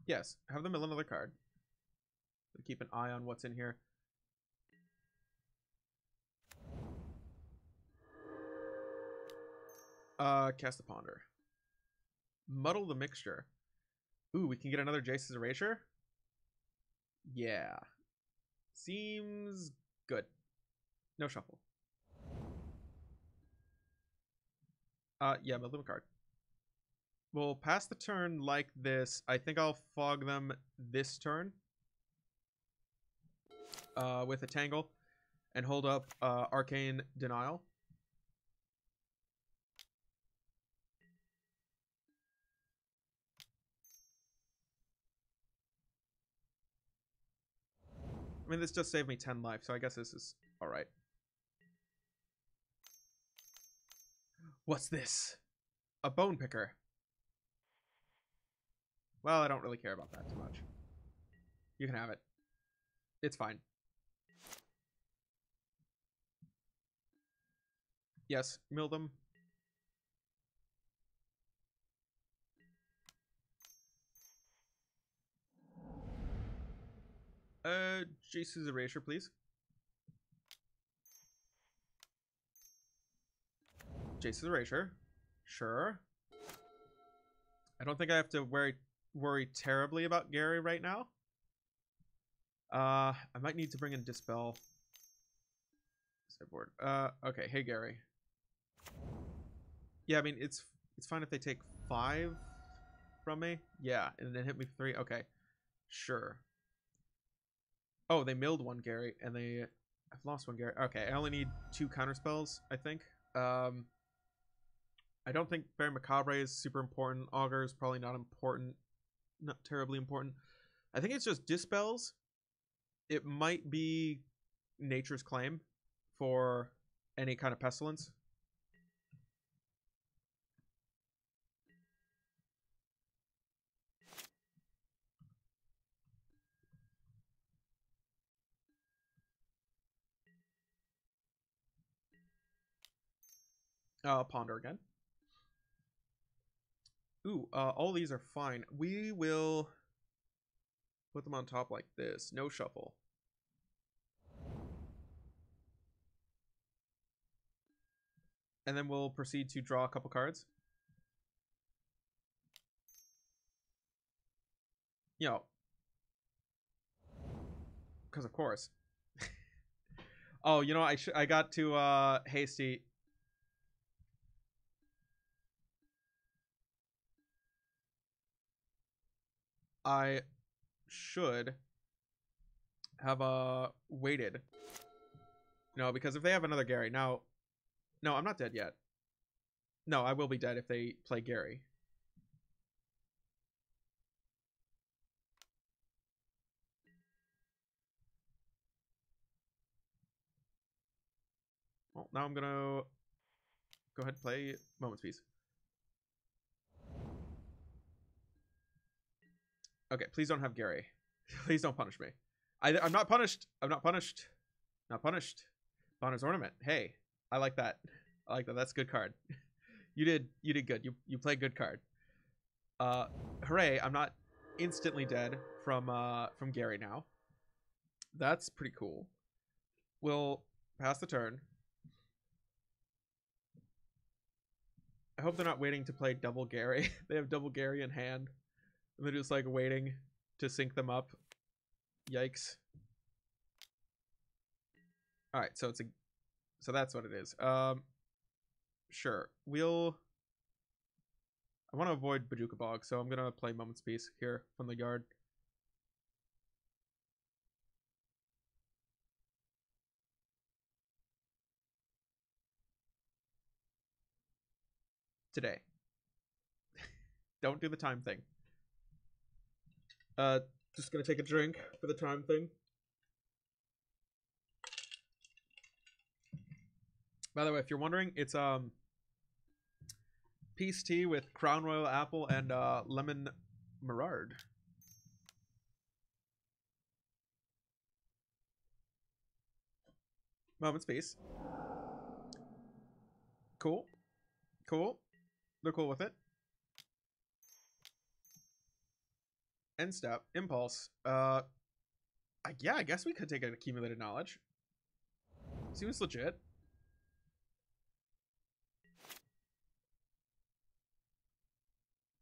Yes, have them mill another card. Keep an eye on what's in here. Cast the Ponder. Muddle the Mixture. Ooh, we can get another Jace's Erasure? Yeah. Seems good. No shuffle. Yeah, mill them a card. We'll pass the turn like this. I think I'll fog them this turn. With a Tangle. And hold up Arcane Denial. I mean, this just saved me 10 life, so I guess this is alright. What's this? A bone picker. Well, I don't really care about that too much. You can have it. It's fine. Yes, mill them. Jace's Erasure, please. Jace's Erasure. Sure. I don't think I have to worry terribly about Gary right now. I might need to bring in Dispel. Sideboard. Okay, hey Gary. Yeah, I mean it's fine if they take 5 from me. Yeah, and then hit me for 3. Okay. Sure. Oh, they milled one Gary, and I've lost one Gary. Okay, I only need 2 counterspells, I think. I don't think Bear Macabre is super important. Augur is probably not important. Not terribly important. I think it's just Dispels. It might be Nature's Claim for any kind of Pestilence. Ponder again. Ooh, all these are fine. We will put them on top like this. No shuffle. And then we'll proceed to draw a couple cards. You know. Because of course. Oh, you know, I got to hasty. I should have waited. No, because if they have another Gary now, no, I'm not dead yet. No, I will be dead if they play Gary. Well, now I'm gonna go ahead and play Moment's Peace. Okay, please don't have Gary. Please don't punish me. I'm not punished. I'm not punished. Not punished. Bonner's Ornament. Hey, I like that. I like that. That's a good card. You did good. You played good card. Hooray! I'm not instantly dead from Gary now. That's pretty cool. We'll pass the turn. I hope they're not waiting to play double Gary. They have double Gary in hand. And they're just like waiting to sync them up. Yikes. Alright, so that's what it is. Sure. I want to avoid Bajuka Bog, so I'm gonna play Moment's Peace here from the yard. Today. Don't do the time thing. Just gonna take a drink for the time thing. By the way, if you're wondering, it's peace tea with Crown Royal apple and lemon Merard. Moment's Peace. Cool. Cool. They're cool with it. End step. Impulse. Yeah, I guess we could take an accumulated knowledge. Seems legit.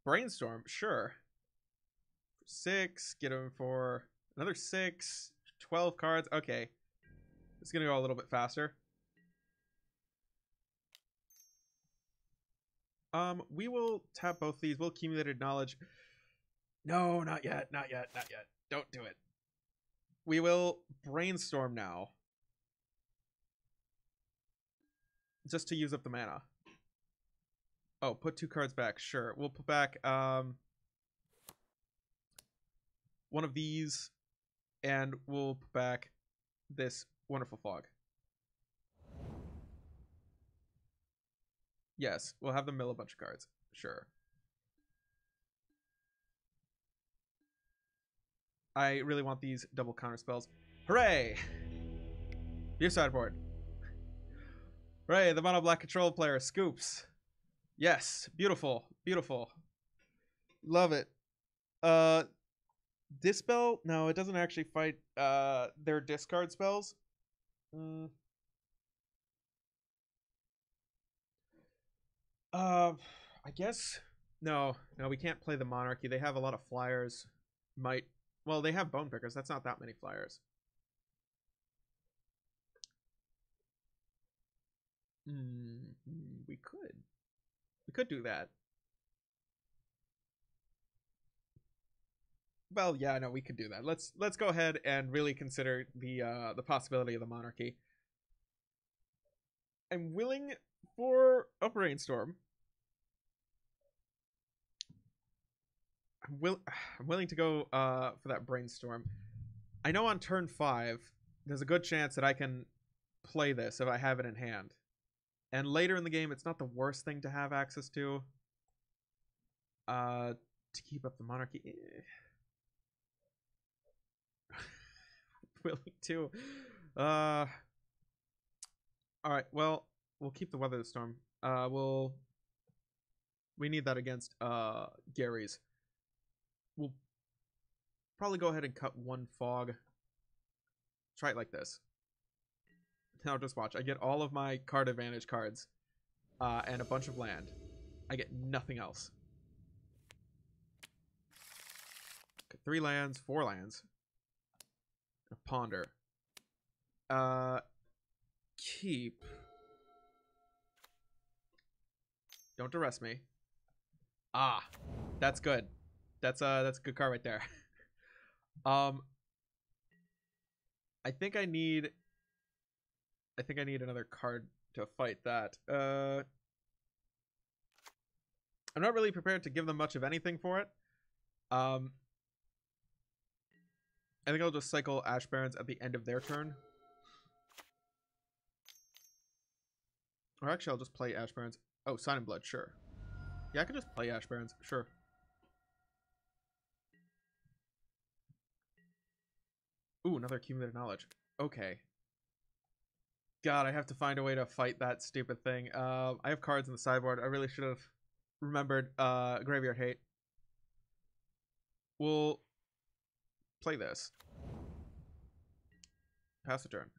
Brainstorm, sure. 6, get him for another 6, 12 cards. Okay. It's gonna go a little bit faster. We will tap both these. We'll accumulated knowledge. No, not yet, not yet, not yet. Don't do it. We will brainstorm now. Just to use up the mana. Oh, put 2 cards back. Sure. We'll put back one of these, and we'll put back this wonderful fog. Yes, we'll have them mill a bunch of cards. Sure. I really want these double counter spells. Hooray! Your sideboard. Hooray, the mono black control player scoops. Yes, beautiful, beautiful. Love it. Dispel? No, it doesn't actually fight their discard spells. I guess no, we can't play the Monarchy. They have a lot of flyers. Well, they have Bone Pickers. That's not that many flyers. We could do that. Well, yeah, no, we could do that. Let's go ahead and really consider the possibility of the Monarchy. I'm willing for a Brainstorm. I'm willing to go for that Brainstorm. I know on turn 5, there's a good chance that I can play this if I have it in hand. And later in the game, it's not the worst thing to have access to. To keep up the Monarchy. Willing to. Alright, well, we'll keep the Weather the Storm. We need that against Gary's. We'll probably go ahead and cut one fog. Try it like this. Now just watch. I get all of my card advantage cards and a bunch of land. I get nothing else. Okay, 3 lands, 4 lands. A ponder. Keep. Don't arrest me. Ah, that's good. That's a good card right there. I think I need another card to fight that. I'm not really prepared to give them much of anything for it. I think I'll just cycle Ash Barrens at the end of their turn. Or actually, I'll just play Ash Barrens. Oh, Sign in Blood, sure. Yeah, I could just play Ash Barrens, sure. Ooh, another Accumulated Knowledge. Okay. God, I have to find a way to fight that stupid thing. I have cards in the sideboard. I really should have remembered Graveyard Hate. We'll play this. Pass the turn.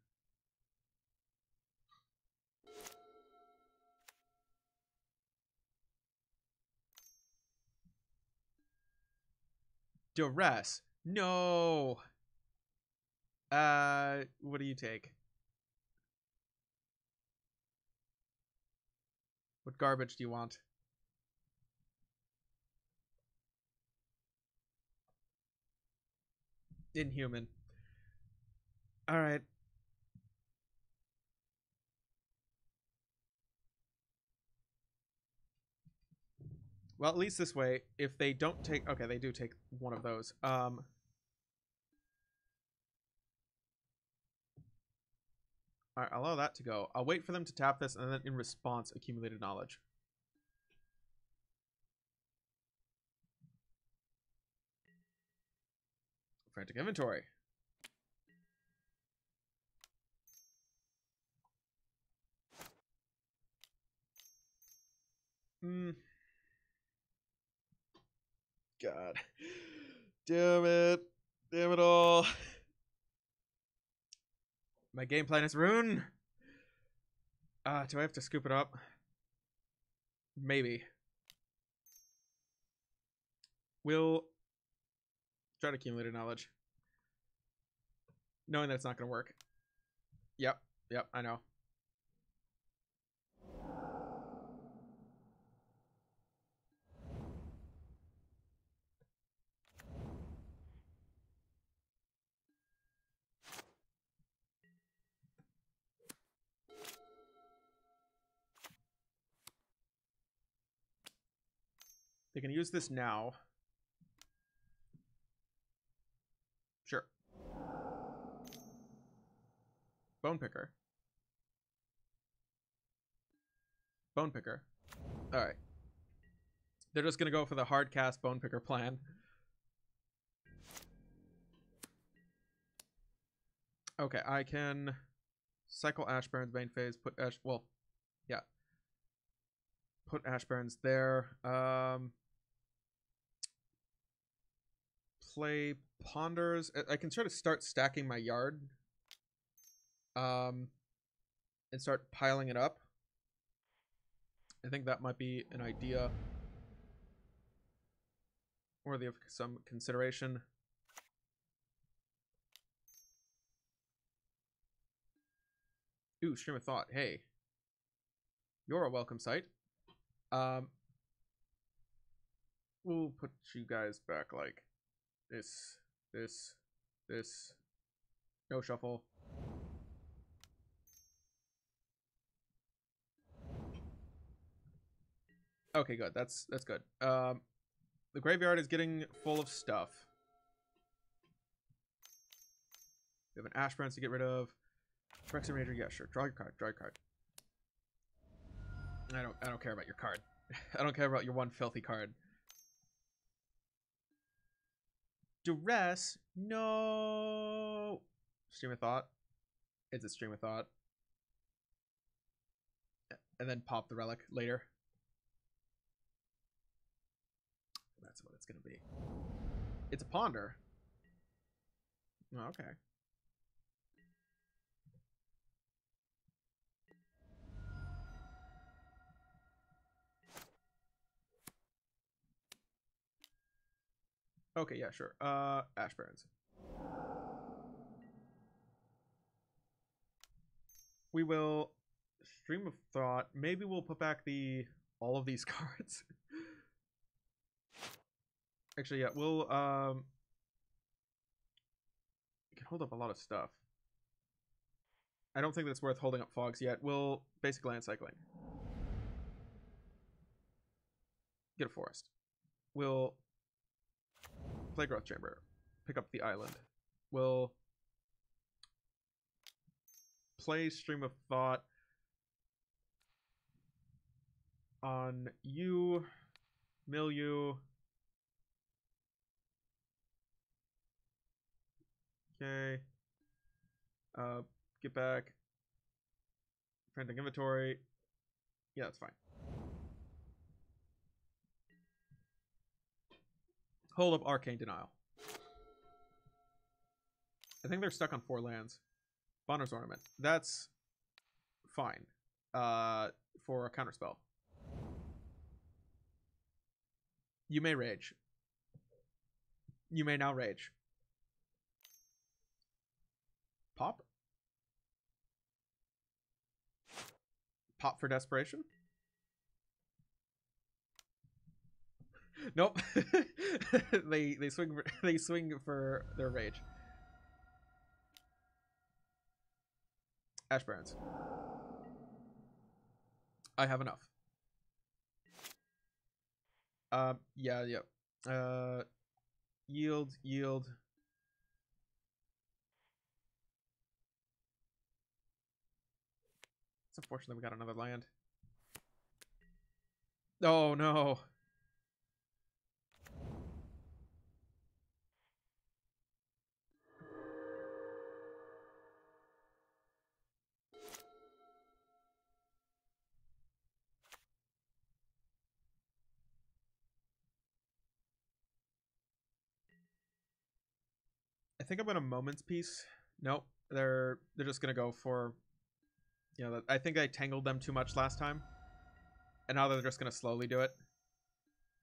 Duress. No. What do you take? What garbage do you want? Inhuman. All right. Well, at least this way, if they don't take... Okay, they do take one of those. Alright, I'll allow that to go. I'll wait for them to tap this, and then in response, Accumulated Knowledge. Frantic Inventory. God. Damn it. Damn it all. My game plan is ruined. Do I have to scoop it up? Maybe. We'll try to accumulate knowledge. Knowing that it's not going to work. Yep, I know. They can use this now. Sure. Bone Picker. Bone Picker. Alright. They're just gonna go for the hard cast Bone Picker plan. Okay, I can cycle Ashbaron's main phase, put Ash... Well, yeah. Put Ashbaron's there. Play Ponders. I can sort of start stacking my yard. And start piling it up. I think that might be an idea worthy of some consideration. Ooh, Stream of Thought. Hey. You're a welcome sight. We'll put you guys back like this. No shuffle. Okay, good. That's good. The graveyard is getting full of stuff. We have an Ashburns to get rid of. Rex Major, yeah, sure. Draw your card. Draw your card. I don't care about your card. I don't care about your one filthy card. Duress? No. Stream of Thought. It's a Stream of Thought. And then pop the relic later. That's what it's gonna be. It's a Ponder. Oh, okay. Okay, yeah, sure. Ashburns. We will Stream of Thought. Maybe we'll put back all of these cards. Actually, yeah, we'll we can hold up a lot of stuff. I don't think that's worth holding up Fogs yet. We'll basic land cycling. Get a forest. We'll play Growth Chamber. Pick up the island. We'll play Stream of Thought on you, mill you. Okay. Get back. Printing inventory. Yeah, that's fine. Hold up Arcane Denial. I think they're stuck on 4 lands. Bonner's Ornament. That's fine. For a counterspell. You may rage. You may now rage. Pop? Pop for desperation? Nope. they swing for their rage. Ashburns. I have enough. Yeah. Yield. It's unfortunate we got another land. Oh no. I think I'm gonna Moment's Peace. Nope. They're just gonna go for, you know, I think I tangled them too much last time. And now they're just gonna slowly do it.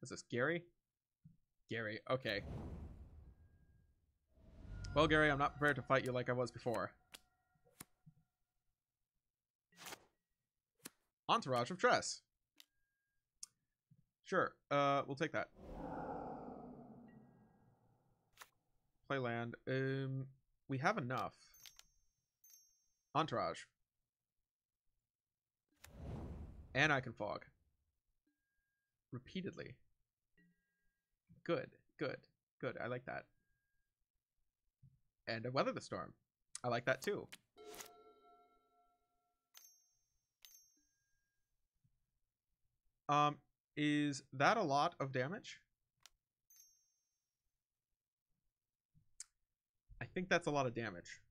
Is this Gary? Gary, okay. Well, Gary, I'm not prepared to fight you like I was before. Entourage of Tress. Sure, we'll take that. Play land. We have enough. Entourage. And I can fog. Repeatedly. Good. I like that. And weather the storm. I like that too. Is that a lot of damage? I think that's a lot of damage.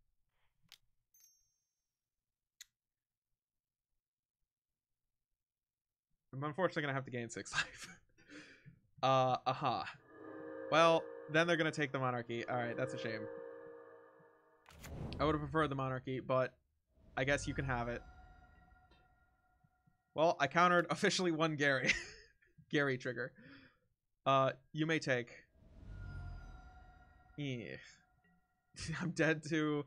I'm unfortunately gonna have to gain 6 life. Well, then they're gonna take the monarchy. Alright, that's a shame. I would have preferred the monarchy, but I guess you can have it. Well, I countered officially one Gary. Gary trigger. You may take. Yeah. I'm dead to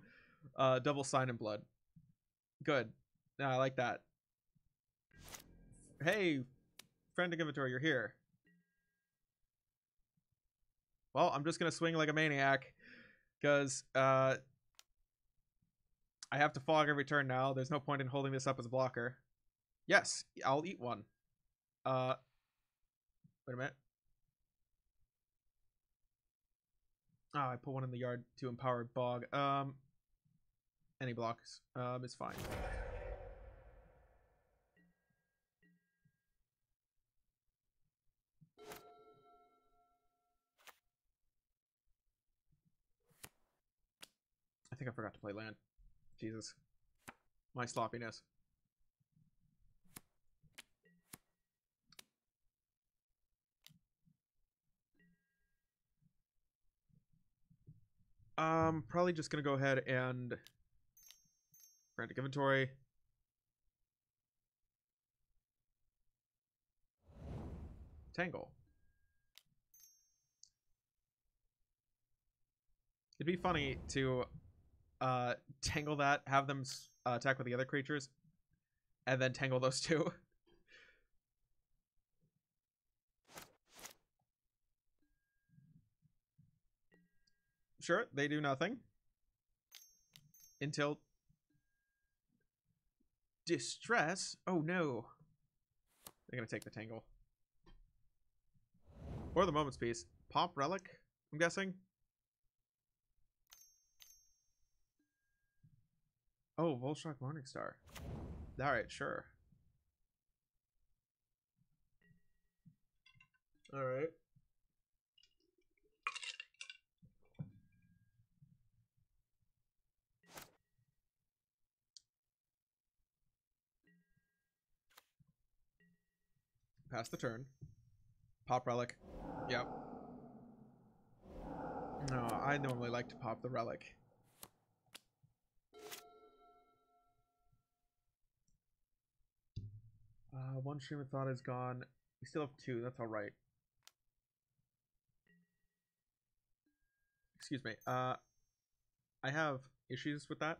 double sign in blood. Good. I like that. Hey, frantic inventory, you're here. Well, I'm just gonna swing like a maniac because I have to fog every turn now. There's no point in holding this up as a blocker. Yes, I'll eat one. Wait a minute. Oh, I put one in the yard to empower Bog. Any blocks is fine. I think I forgot to play land. Jesus. My sloppiness. Probably just gonna go ahead and frantic inventory. Tangle. It'd be funny to tangle that, have them attack with the other creatures, and then tangle those two. Sure, they do nothing. Until distress. Oh no. They're gonna take the tangle. Or the moment's piece. Pop relic, I'm guessing. Oh, Volshock Morningstar. Alright, sure. Alright. Pass the turn. Pop relic. Yep. No, I normally like to pop the relic. One stream of thought is gone. We still have 2. That's all right. Excuse me. I have issues with that.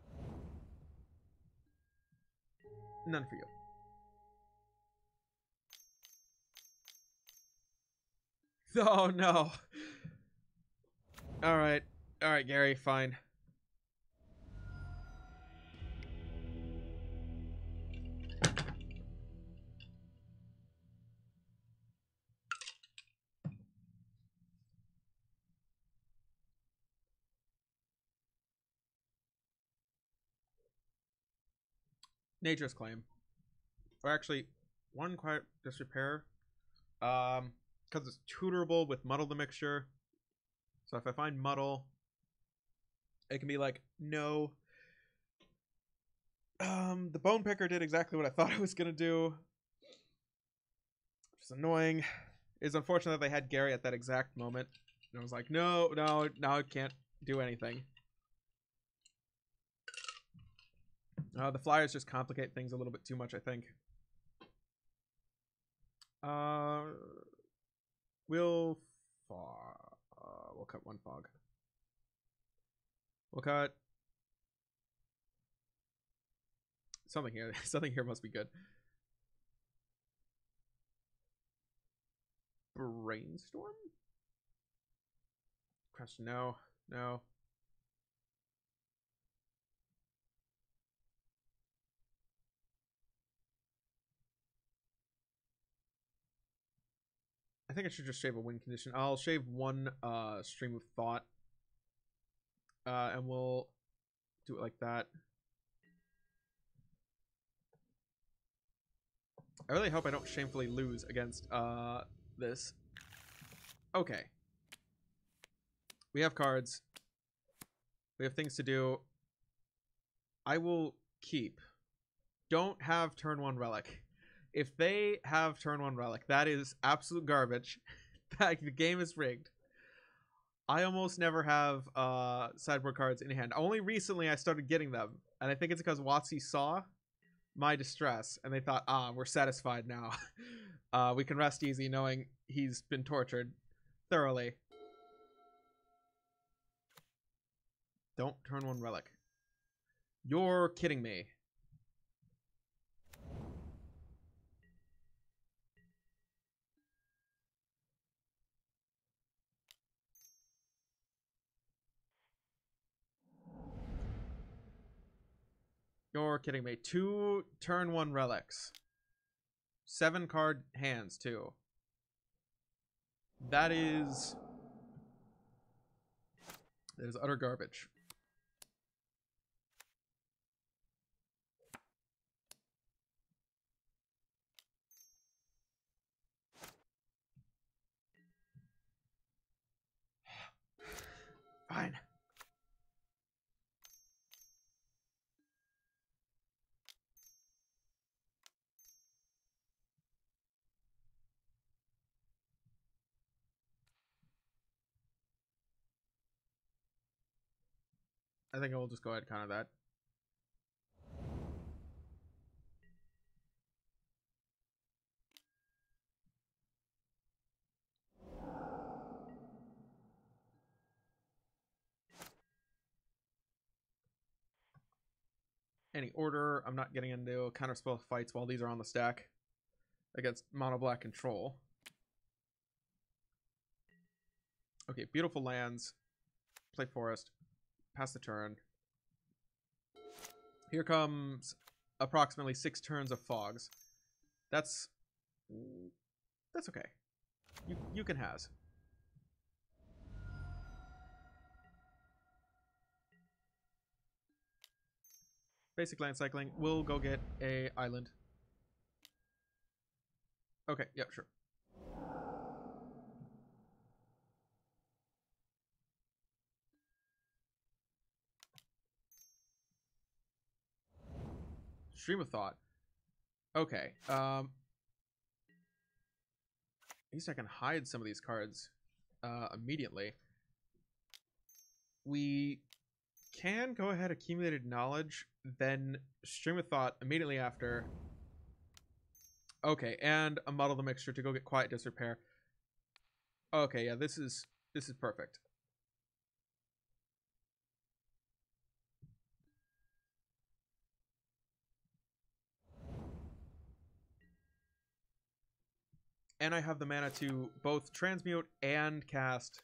None for you. Oh no. All right, Gary. Fine. Nature's Claim. Or actually, one quiet disrepair. Because it's tutorable with Muddle the Mixture. So if I find Muddle, it can be like, no. The Bone Picker did exactly what I thought it was gonna do. Which is annoying. It's unfortunate that they had Gary at that exact moment. And I was like, no, I can't do anything. The flyers just complicate things a little bit too much, I think. We'll cut one fog. We'll cut something here. Something here must be good. Brainstorm? Question, no. I think I should just shave a win condition. I'll shave one stream of thought. And we'll do it like that. I really hope I don't shamefully lose against this. Okay. We have cards. We have things to do. I will keep. Don't have turn 1 relic. If they have turn 1 relic, that is absolute garbage. The game is rigged. I almost never have sideboard cards in hand. Only recently I started getting them. And I think it's because WotC saw my distress and they thought, we're satisfied now. We can rest easy knowing he's been tortured thoroughly. Don't turn 1 relic. You're kidding me. You're kidding me. 2 turn 1 relics. 7 card hands too. That is utter garbage. Fine. I think I will just go ahead and counter that. Any order. I'm not getting into counterspell fights while these are on the stack against mono black control. Okay, beautiful lands. Play forest. Pass the turn. Here comes approximately 6 turns of fogs. That's okay. You can has. Basic land cycling. We'll go get a island. Okay, yep, sure. Stream of thought. Okay. At least I can hide some of these cards immediately. We can go ahead, accumulated knowledge, then stream of thought immediately after. Okay, and a muddle the mixture to go get quiet disrepair. Okay, yeah, this is perfect. And I have the mana to both transmute and cast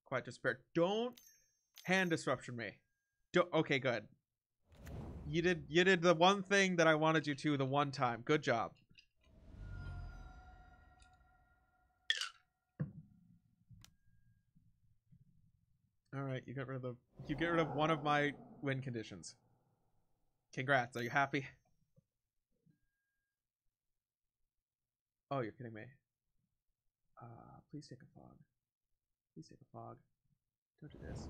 quiet disrepair. Don't hand disruption me. Okay, good. You did the one thing that I wanted you to the one time. Good job. All right, you get rid of one of my win conditions. Congrats. Are you happy? Oh, you're kidding me. Please take a fog. Please take a fog. Don't do this.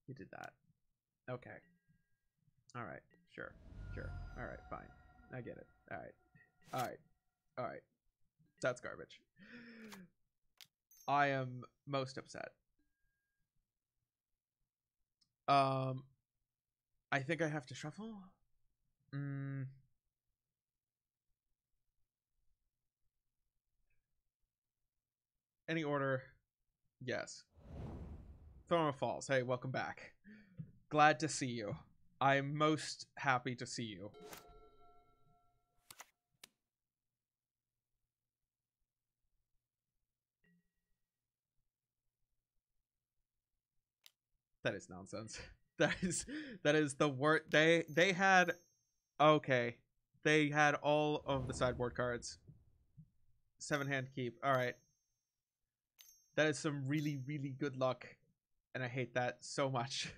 You did that. Okay. All right. Sure. All right. Fine. I get it. All right. That's garbage. I am most upset. I think I have to shuffle. Any order? Yes. Throne Falls. Hey, welcome back. Glad to see you. I'm most happy to see you. That is nonsense. That is the worst. They had okay. They had all of the sideboard cards. 7-hand keep. All right. That is some really, really good luck. And I hate that so much.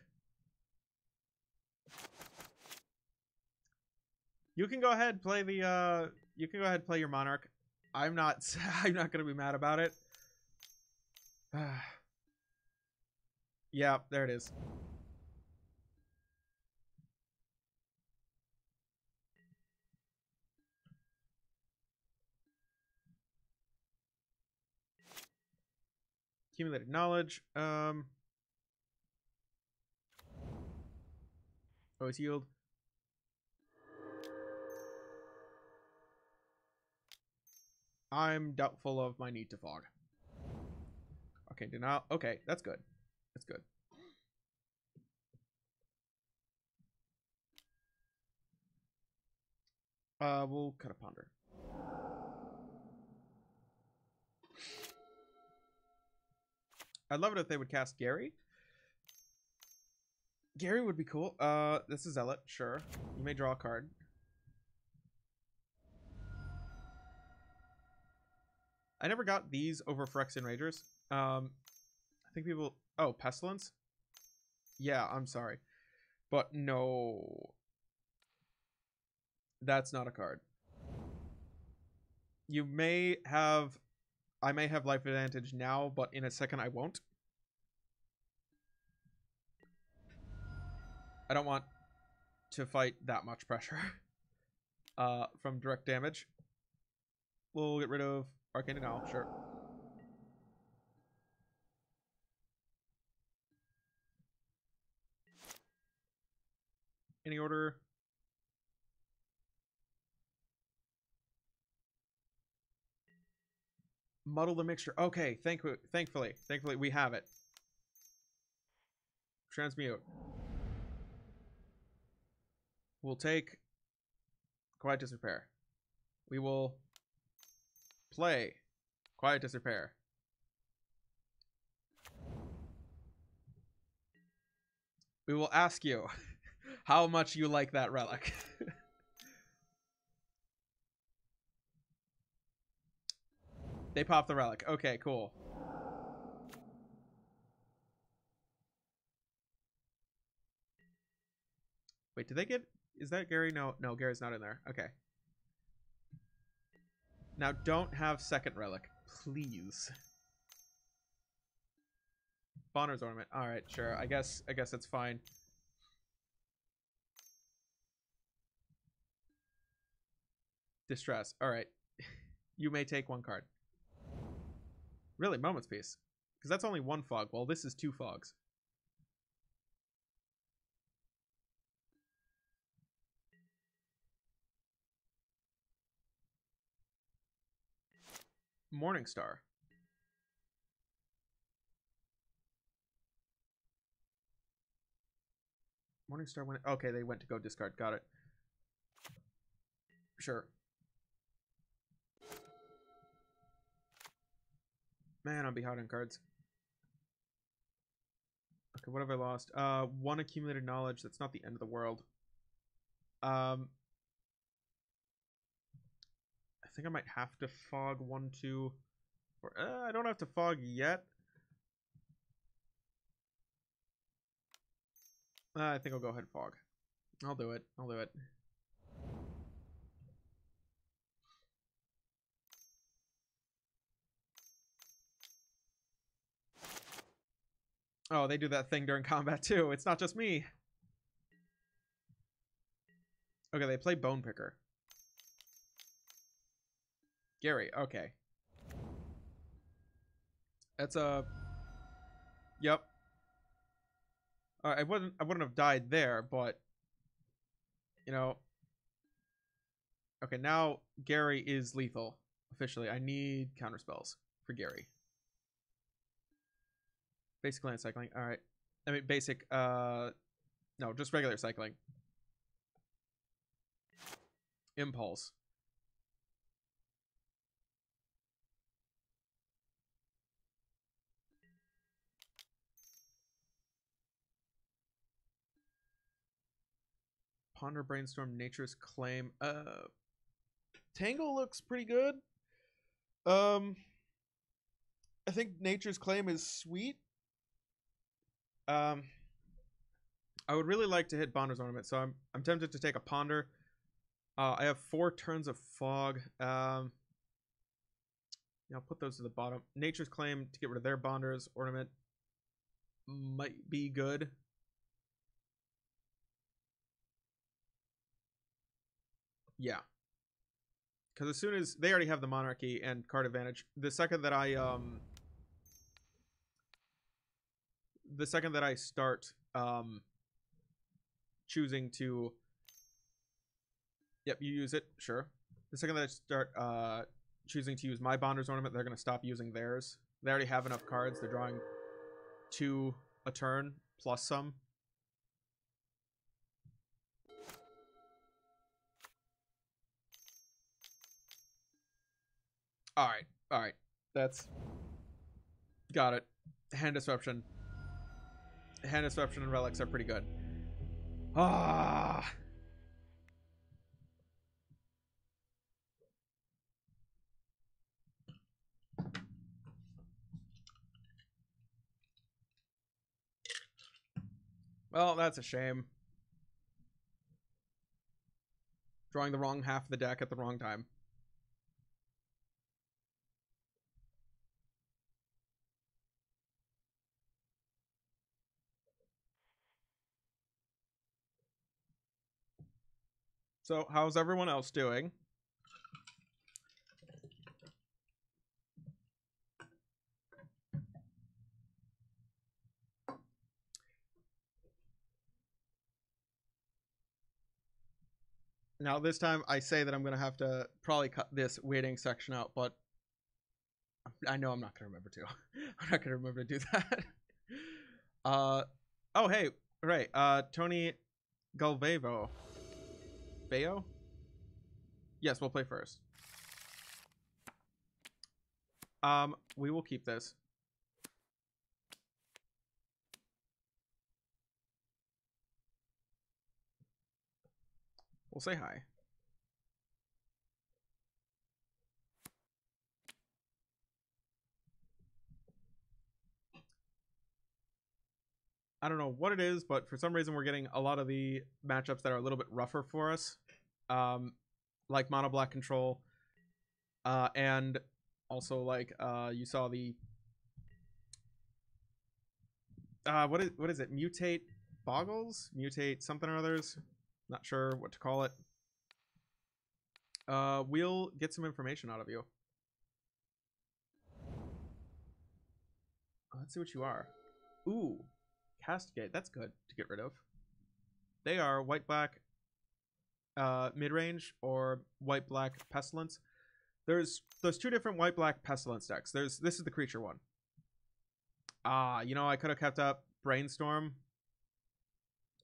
You can go ahead play the you can go ahead play your monarch. I'm not I'm not gonna be mad about it. Yeah, there it is. Accumulated knowledge. Always yield. I'm doubtful of my need to fog. Okay, do not. Okay, that's good. That's good. We'll cut a ponder. I'd love it if they would cast Gary. Gary would be cool. This is Zealot, sure. You may draw a card. I never got these over Phyrexian Ragers. I think people... Oh, Pestilence? Yeah, I'm sorry. But no. That's not a card. You may have... I may have life advantage now, but in a second I won't. I don't want to fight that much pressure from direct damage. We'll get rid of Arcane Denial, sure. Any order? Muddle the mixture. Okay, thankfully we have it. Transmute. We'll take Quiet Disrepair. We will play Quiet Disrepair. We will ask you how much you like that relic. They pop the relic. Okay, cool. Wait, did they get... Is that Gary? No, Gary's not in there. Okay. Now, don't have second relic, please. Bonner's Ornament. All right, sure. I guess that's fine. Distress. All right. You may take one card. Really, Moment's Peace. Because that's only one fog. Well, this is two fogs. Morningstar. Morningstar went... Okay, they went to go discard. Got it. Sure. Man, I'm behind on cards. Okay, what have I lost? One accumulated knowledge. That's not the end of the world. I think I might have to fog 1, 2... Or, I don't have to fog yet. I think I'll go ahead and fog. I'll do it. I'll do it. Oh, they do that thing during combat too. It's not just me. Okay, they play Bone Picker. Gary, okay. That's a... Yep. I wouldn't have died there, but... You know... Okay, now Gary is lethal. Officially, I need counterspells for Gary. Basic land cycling. Alright. I mean, basic, no, just regular cycling. Impulse. Ponder, Brainstorm, Nature's Claim. Tangle looks pretty good. I think Nature's Claim is sweet. I would really like to hit Ponder's Ornament, so I'm tempted to take a Ponder. I have 4 turns of fog. Yeah, I'll put those to the bottom. Nature's Claim to get rid of their Bonders. Ornament might be good. Yeah. Because as soon as they already have the Monarchy and card advantage, the second that I start choosing to, yep, you use it, sure. The second that I start choosing to use my Bonder's Ornament, they're going to stop using theirs. They already have enough cards. They're drawing 2 a turn plus some. All right. That's got it. Hand Disruption and Relics are pretty good. Ah. Well, that's a shame. Drawing the wrong half of the deck at the wrong time. So, how's everyone else doing? Now, this time I say that I'm going to have to probably cut this waiting section out, but I know I'm not going to remember to. I'm not going to remember to do that. Oh, hey, right. Tony Galvevo. Bayo? Yes, we'll play first. We will keep this. We'll say hi. I don't know what it is, but for some reason we're getting a lot of the matchups that are a little bit rougher for us. Like Mono Black Control. And also like you saw the what is it? Mutate Boggles? Mutate something or others? Not sure what to call it. We'll get some information out of you. Let's see what you are. Ooh, Castigate. That's good to get rid of. They are white-black mid-range or white-black Pestilence. There's 2 different white-black Pestilence decks. This is the creature one. You know, I could have kept up Brainstorm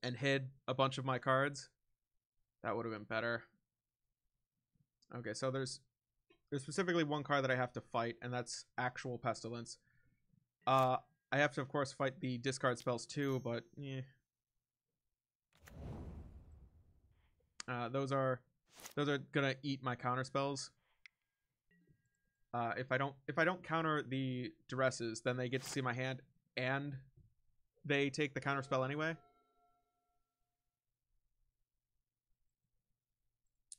and hid a bunch of my cards. That would have been better. Okay, so there's specifically one card that I have to fight, and that's actual Pestilence. I have to, of course, fight the discard spells too, but yeah. Those are gonna eat my counter spells. If I don't counter the Duresses, then they get to see my hand, and they take the counter spell anyway.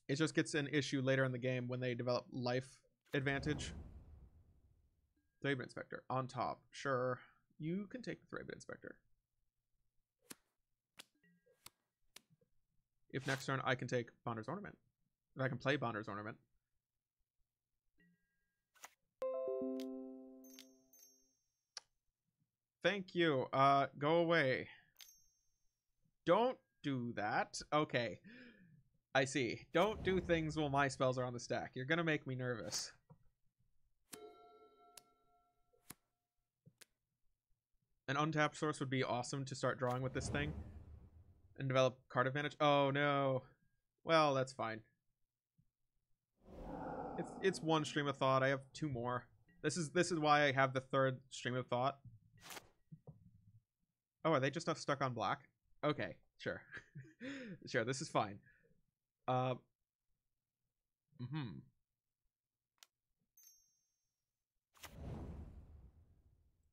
It just gets an issue later in the game when they develop life advantage. Thraben Inspector on top. Sure. You can take the Thraben Inspector. If next turn I can take Bonder's Ornament. If I can play Bonder's Ornament. Thank you. Go away. Don't do that. Okay. I see. Don't do things while my spells are on the stack. You're gonna make me nervous. An untapped source would be awesome to start drawing with this thing. And develop card advantage. Oh no. Well, that's fine. It's 1 stream of thought. I have 2 more. This is why I have the 3rd stream of thought. Oh, are they just stuck on black? Okay, sure. Sure, this is fine. We'll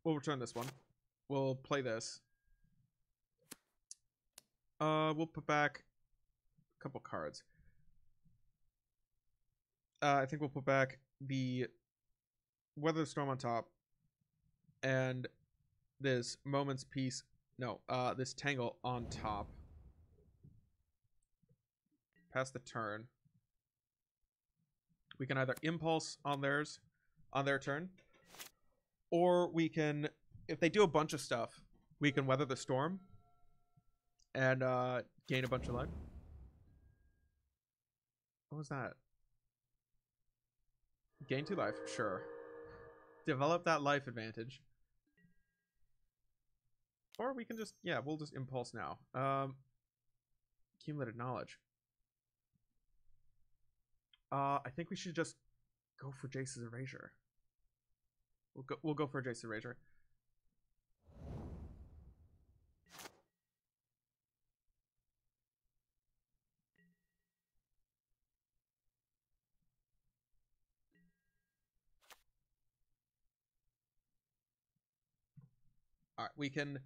return this one. We'll play this. We'll put back a couple cards. I think we'll put back the Weather the Storm on top, and this Moment's Peace. No, this Tangle on top. Pass the turn. We can either Impulse on their turn, or we can, if they do a bunch of stuff, we can Weather the Storm and gain a bunch of life. What was that? Gain 2 life, sure. Develop that life advantage. Or we can just, yeah, we'll just Impulse now. Accumulated knowledge. I think we should just go for Jace's Erasure. We'll go for Jace's Erasure. Alright, we can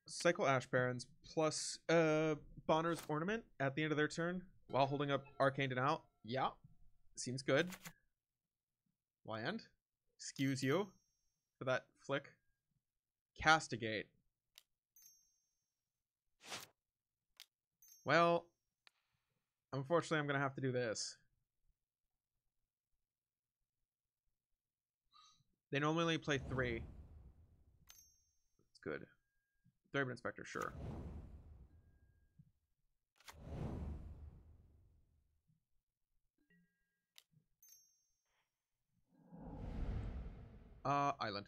cycle Ash Barrens plus Bonner's Ornament at the end of their turn while holding up Arcane Denial. Yeah, seems good. Land. Excuse you for that flick. Castigate. Well, unfortunately, I'm going to have to do this. They normally play 3. It's good. Third Inspector, sure. Island.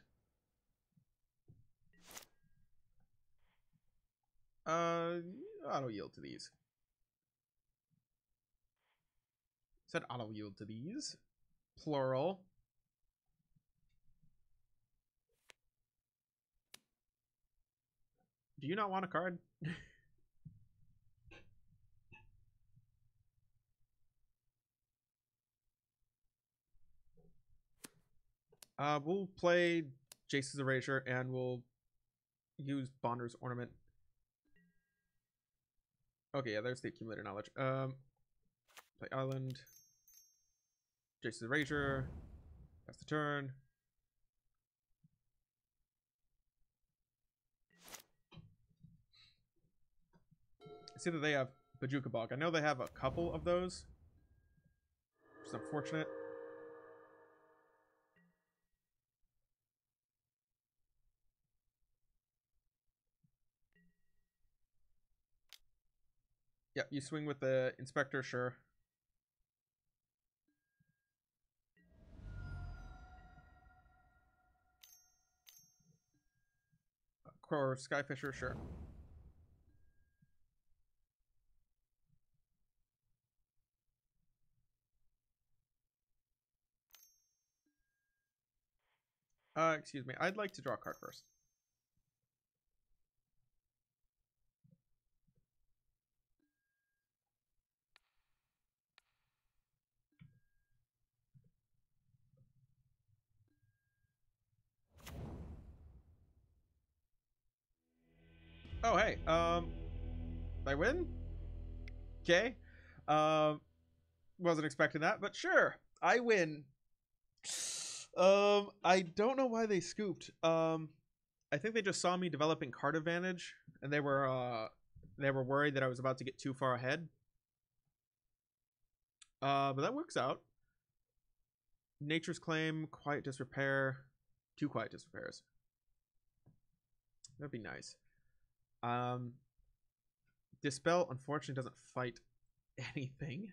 Auto yield to these. Said auto yield to these. Plural. Do you not want a card? We'll play Jace's Erasure and we'll use Bonder's Ornament. Okay, yeah, there's the accumulated knowledge. Play Island. Jace's Erasure. Pass the turn. I see that they have Bajuka Bog. I know they have a couple of those, which is unfortunate. Yep, you swing with the Inspector, sure. Or Skyfisher, sure. Excuse me. I'd like to draw a card first. Oh, hey. I win? Okay. Wasn't expecting that, but sure. I win. I don't know why they scooped. I think they just saw me developing card advantage, and they were worried that I was about to get too far ahead. But that works out. Nature's Claim, Quiet Disrepair, 2 Quiet Disrepairs. That'd be nice. Dispel, unfortunately, doesn't fight anything.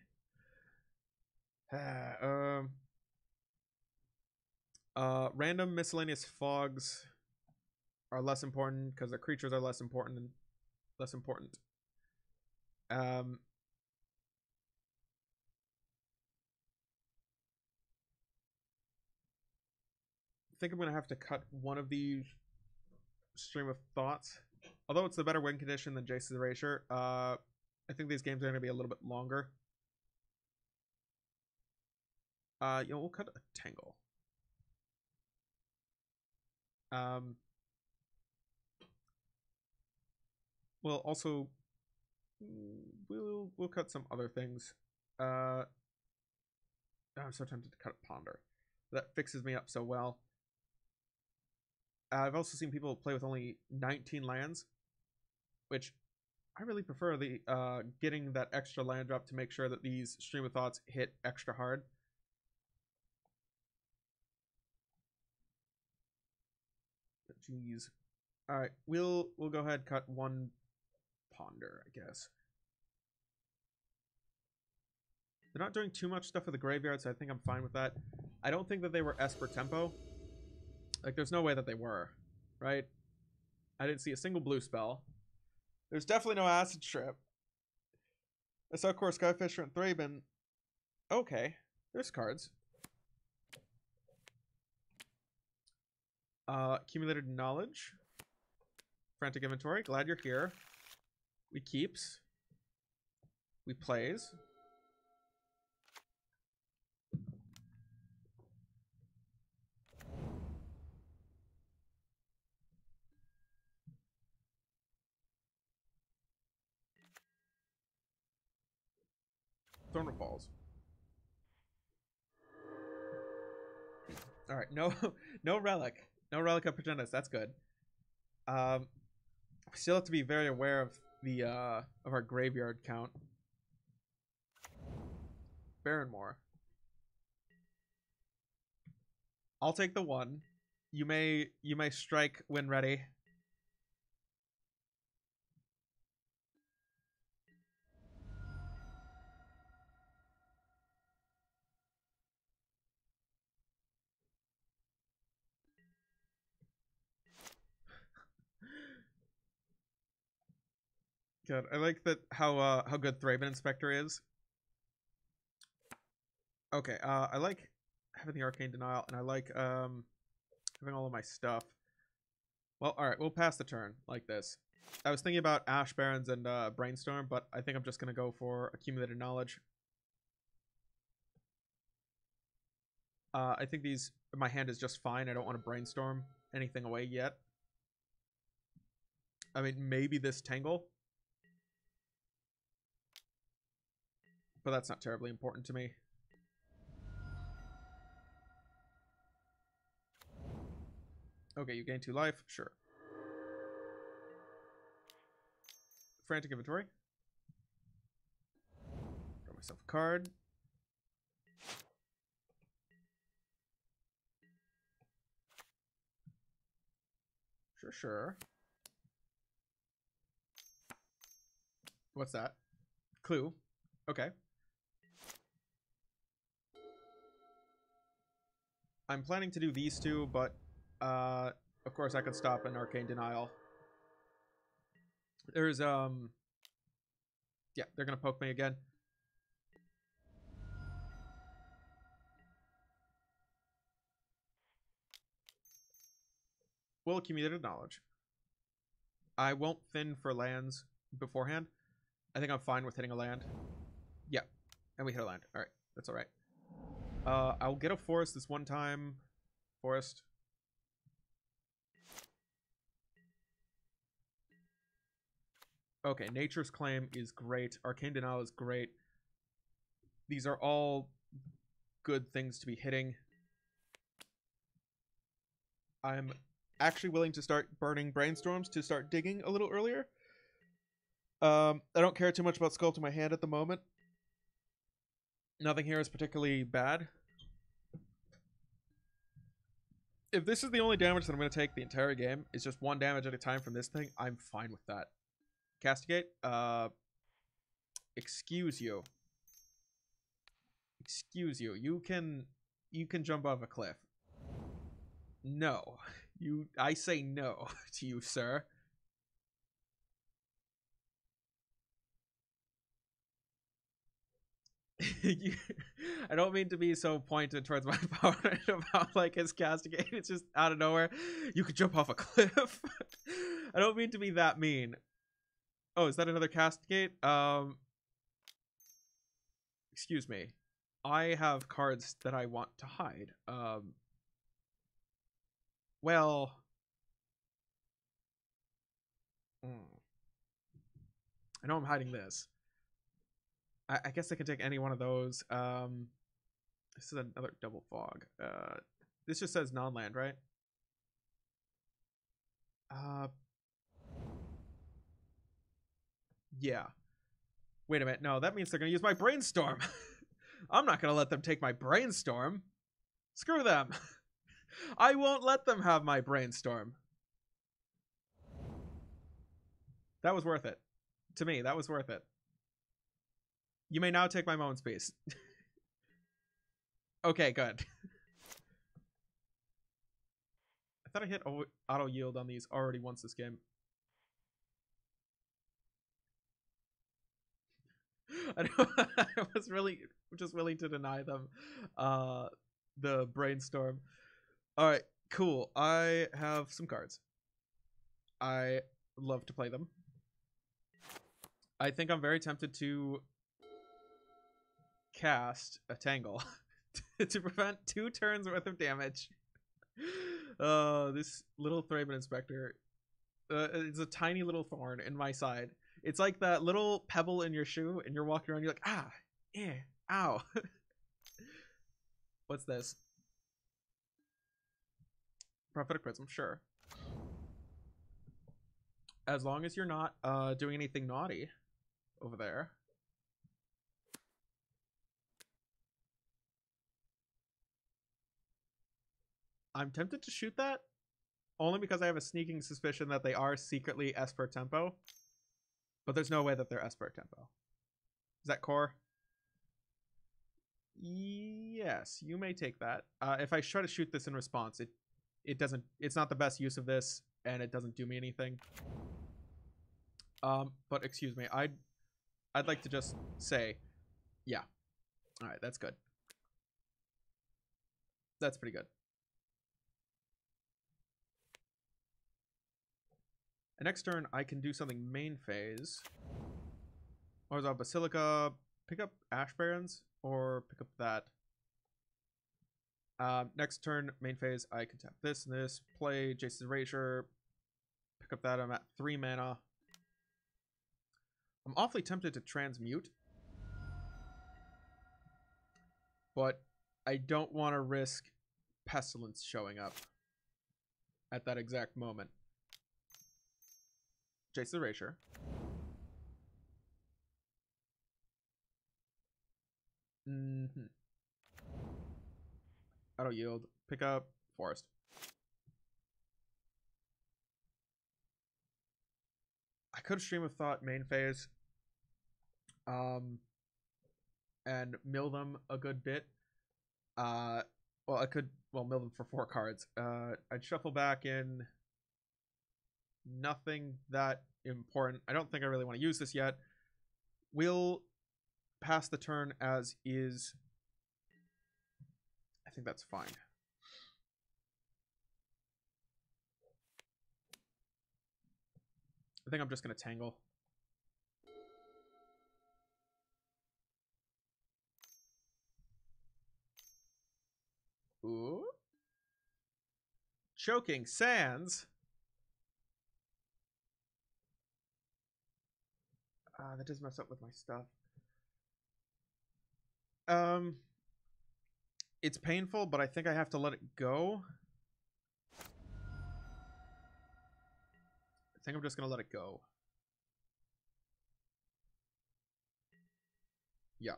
Random miscellaneous fogs are less important because the creatures are less important and less important. I think I'm gonna have to cut one of these stream of thoughts. Although it's the better win condition than Jace's Erasure, I think these games are gonna be a little bit longer. We'll cut a Tangle. We'll also we'll cut some other things. I'm so tempted to cut a Ponder. That fixes me up so well. I've also seen people play with only 19 lands, which I really prefer the getting that extra land drop to make sure that these Stream of Thoughts hit extra hard. Jeez. All right, we'll go ahead and cut one Ponder, I guess. They're not doing too much stuff with the graveyard, so I think I'm fine with that. I don't think that they were Esper Tempo. Like, there's no way that they were, right? I didn't see a single blue spell. There's definitely no Acid Trip. I saw Core Skyfisher and Thraben. Okay, there's cards. Accumulated Knowledge. Frantic Inventory. Glad you're here. We keeps. We plays. Throne of Falls. All right, no relic, no relic of Progenus. That's good. We still have to be very aware of the of our graveyard count. Barrenmore. I'll take the one. You may strike when ready. Good. I like that how good Thraben Inspector is. Okay, I like having the Arcane Denial, and I like having all of my stuff. Well, alright, we'll pass the turn like this. I was thinking about Ash Barrens and Brainstorm, but I think I'm just gonna go for Accumulated Knowledge. I think my hand is just fine. I don't want to Brainstorm anything away yet. I mean, maybe this Tangle. But that's not terribly important to me. Okay, you gain 2 life. Sure. Frantic Inventory. Got myself a card. Sure. What's that? Clue. Okay. I'm planning to do these two, but of course I could stop an Arcane Denial. There's yeah, they're gonna poke me again. We'll Accumulated Knowledge. I won't thin for lands beforehand. I think I'm fine with hitting a land. Yeah, and we hit a land. All right, that's all right. I'll get a forest this one time. Forest. Okay, Nature's Claim is great. Arcane Denial is great. These are all good things to be hitting. I'm actually willing to start burning Brainstorms to start digging a little earlier. I don't care too much about sculpting my hand at the moment. Nothing here is particularly bad. If this is the only damage that I'm going to take the entire game, is just 1 damage at a time from this thing, I'm fine with that. Castigate. Excuse you. Excuse you. You can jump off a cliff. No. I say no to you, sir. I don't mean to be so pointed towards my opponent about like his castigate. It's just out of nowhere. You could jump off a cliff. I don't mean to be that mean. Oh, is that another castigate? Excuse me. I have cards that I want to hide. Well. I know I'm hiding this. I guess I can take any one of those. This is another double fog. This just says non-land, right? Yeah. Wait a minute. No, that means they're gonna use my brainstorm. I'm not gonna let them take my brainstorm. Screw them. I won't let them have my brainstorm. That was worth it. To me, that was worth it. You may now take my moment's peace. Okay, good. I thought I hit auto yield on these already once this game. I was really just willing to deny them the brainstorm. All right, cool. I have some cards. I love to play them. I think I'm very tempted to cast a Tangle to prevent 2 turns worth of damage. This little Thraben Inspector. It's a tiny little thorn in my side. It's like that little pebble in your shoe, and you're walking around, you're like, ah, eh, ow. What's this? Prophetic Prism, sure. As long as you're not doing anything naughty over there. I'm tempted to shoot that, only because I have a sneaking suspicion that they are secretly Esper Tempo. But there's no way that they're Esper Tempo. Is that core? Yes, you may take that. If I try to shoot this in response, it doesn't. It's not the best use of this, and it doesn't do me anything. But excuse me, I'd like to just say, yeah. All right, that's good. That's pretty good. And next turn, I can do something main phase. Or is that Basilica? Pick up Ash Barons or pick up that. Next turn, main phase, I can tap this and this. Play Jace's Erasure. Pick up that. I'm at 3 mana. I'm awfully tempted to transmute. But I don't want to risk Pestilence showing up at that exact moment. Jace's Erasure. Auto yield. Pick up Forest. I could Stream of Thought main phase. And mill them a good bit. Well, I could mill them for 4 cards. I'd shuffle back in. Nothing that important. I don't think I really want to use this yet. We'll pass the turn as is. I think that's fine. I think I'm just going to Tangle. Ooh. Choking Sands. That does mess up with my stuff. It's painful, but I think I have to let it go. I think I'm just going to let it go. Yeah.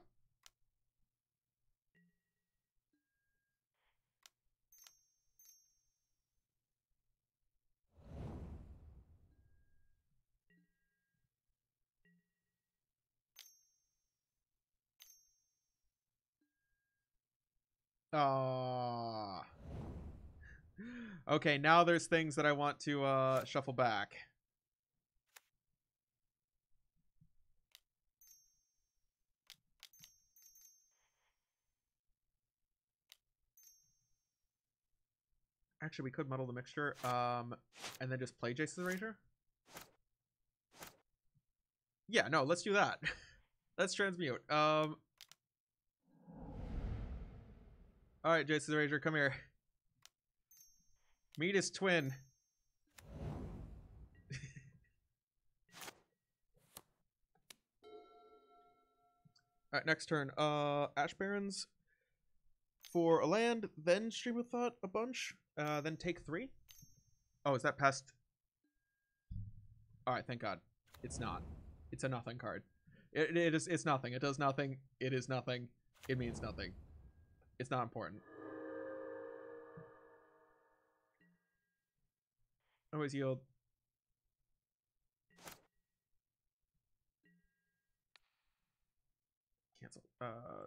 Okay, now there's things that I want to shuffle back. Actually, we could muddle the mixture, and then just play Jace's Erasure. Yeah, no, let's do that. Let's transmute. All right, Jace's Erasure, come here. Meet his twin. All right, next turn. Ash Barons. for a land, then Stream of Thought a bunch, then take 3. Oh, is that past? All right, thank God. It's not. It's a nothing card. It's nothing. It does nothing. It is nothing. It means nothing. It's not important. Always yield. Cancel.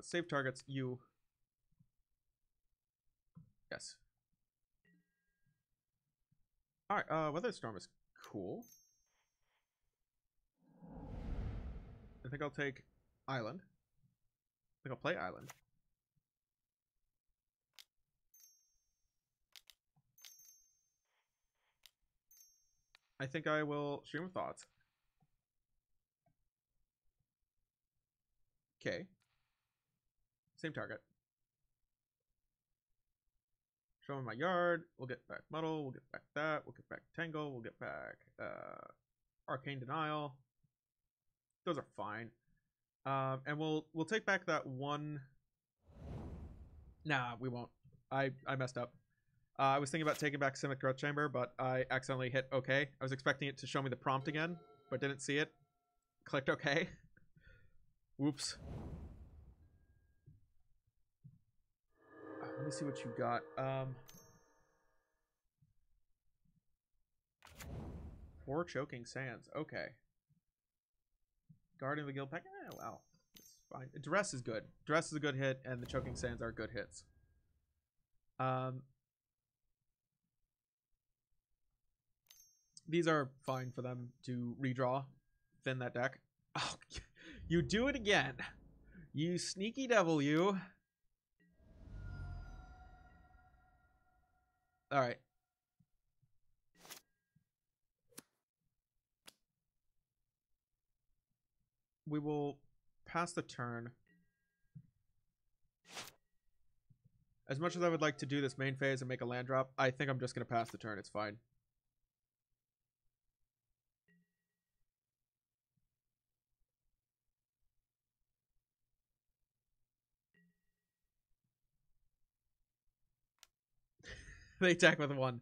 Save targets. You. Yes. All right. Weather Storm is cool. I think I'll take Island. I think I'll play Island. I think I will Stream of Thoughts. Okay. Same target. Show in my yard. We'll get back Muddle. We'll get back that. We'll get back Tangle. We'll get back Arcane Denial. Those are fine. And we'll take back that one. Nah, we won't. I messed up. I was thinking about taking back Simic Growth Chamber, but I accidentally hit OK. I was expecting it to show me the prompt again, but didn't see it. Clicked OK. Whoops. Let me see what you got. 4 Choking Sands. Okay. Guardian of the Guild Pack. Wow. It's fine. Duress is good. Duress is a good hit, and the Choking Sands are good hits. These are fine for them to redraw. Thin that deck. Oh, you do it again. You sneaky devil, you. Alright. We will pass the turn. As much as I would like to do this main phase and make a land drop, I think I'm just going to pass the turn. It's fine. They attack with 1.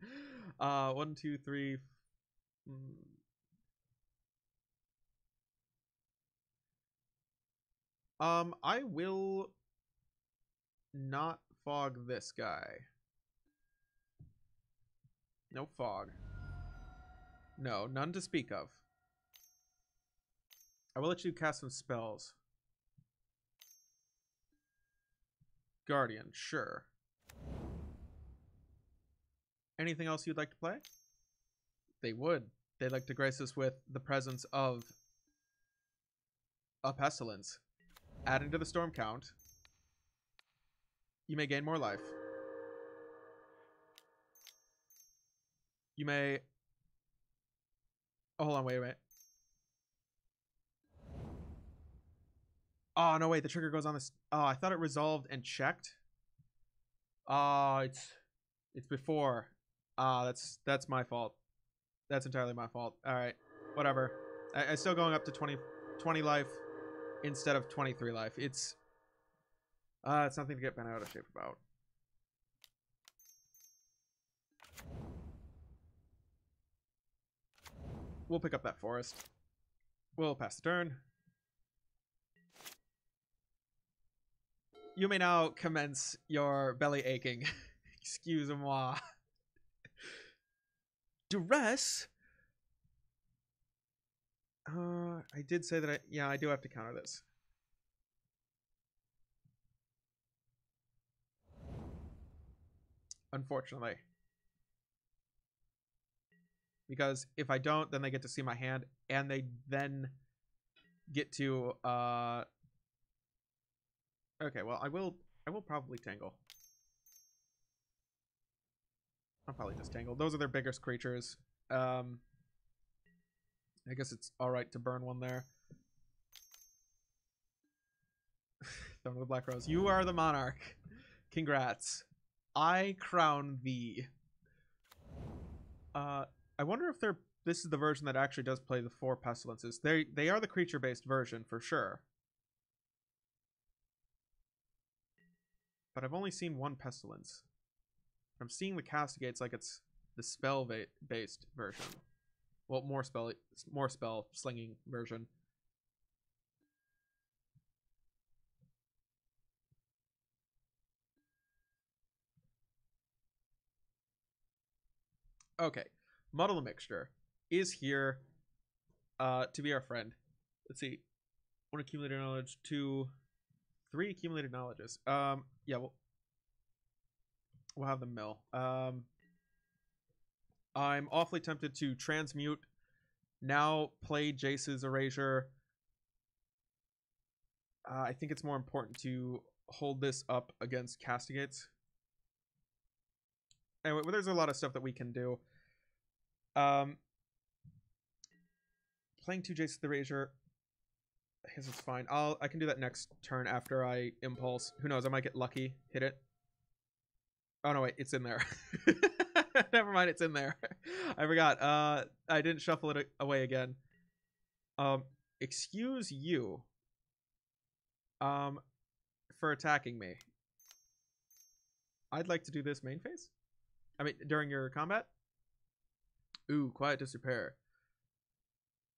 1, 2, 3. I will not fog this guy. No fog. No, none to speak of. I will let you cast some spells. Guardian, sure. Anything else you'd like to play? They would. They'd like to grace us with the presence of a Pestilence. Adding to the storm count. You may gain more life. You may... Oh, hold on, wait a minute. Oh, no, wait, the trigger goes on this... Oh, I thought it resolved and checked. Oh, it's before. Ah, that's my fault. That's entirely my fault. Alright, whatever. I'm still going up to 20 life instead of 23 life. It's something to get bent out of shape about. We'll pick up that forest. We'll pass the turn. You may now commence your belly aching. Excuse-moi. Duress? I did say that I do have to counter this. Unfortunately. Because if I don't, then they get to see my hand, and they then get to, okay, well, I will probably Tangle. I'll probably just Tangle. Those are their biggest creatures. I guess it's alright to burn one there. Thumb of the Black Rose. You are the monarch. Congrats. I crown thee. I wonder if this is the version that actually does play the 4 Pestilences. They are the creature-based version, for sure. but I've only seen one Pestilence. I'm seeing the Castigates like it's the spell-based version. Well, more spell slinging version. Okay, Muddle the Mixture is here to be our friend. Let's see. 1 accumulated knowledge, 2, 3 accumulated knowledges. Yeah, we'll have them mill. I'm awfully tempted to transmute. Now play Jace's Erasure. I think it's more important to hold this up against Castigates. Anyway, well, there's a lot of stuff that we can do. Playing 2 Jace's Erasure. I guess it's fine. I can do that next turn after I impulse. Who knows? I might get lucky. Hit it. Oh no, wait, it's in there. Never mind, it's in there. I forgot. I didn't shuffle it away again. Excuse you. For attacking me. I'd like to do this main phase. I mean, during your combat. Ooh, Quiet Disrepair.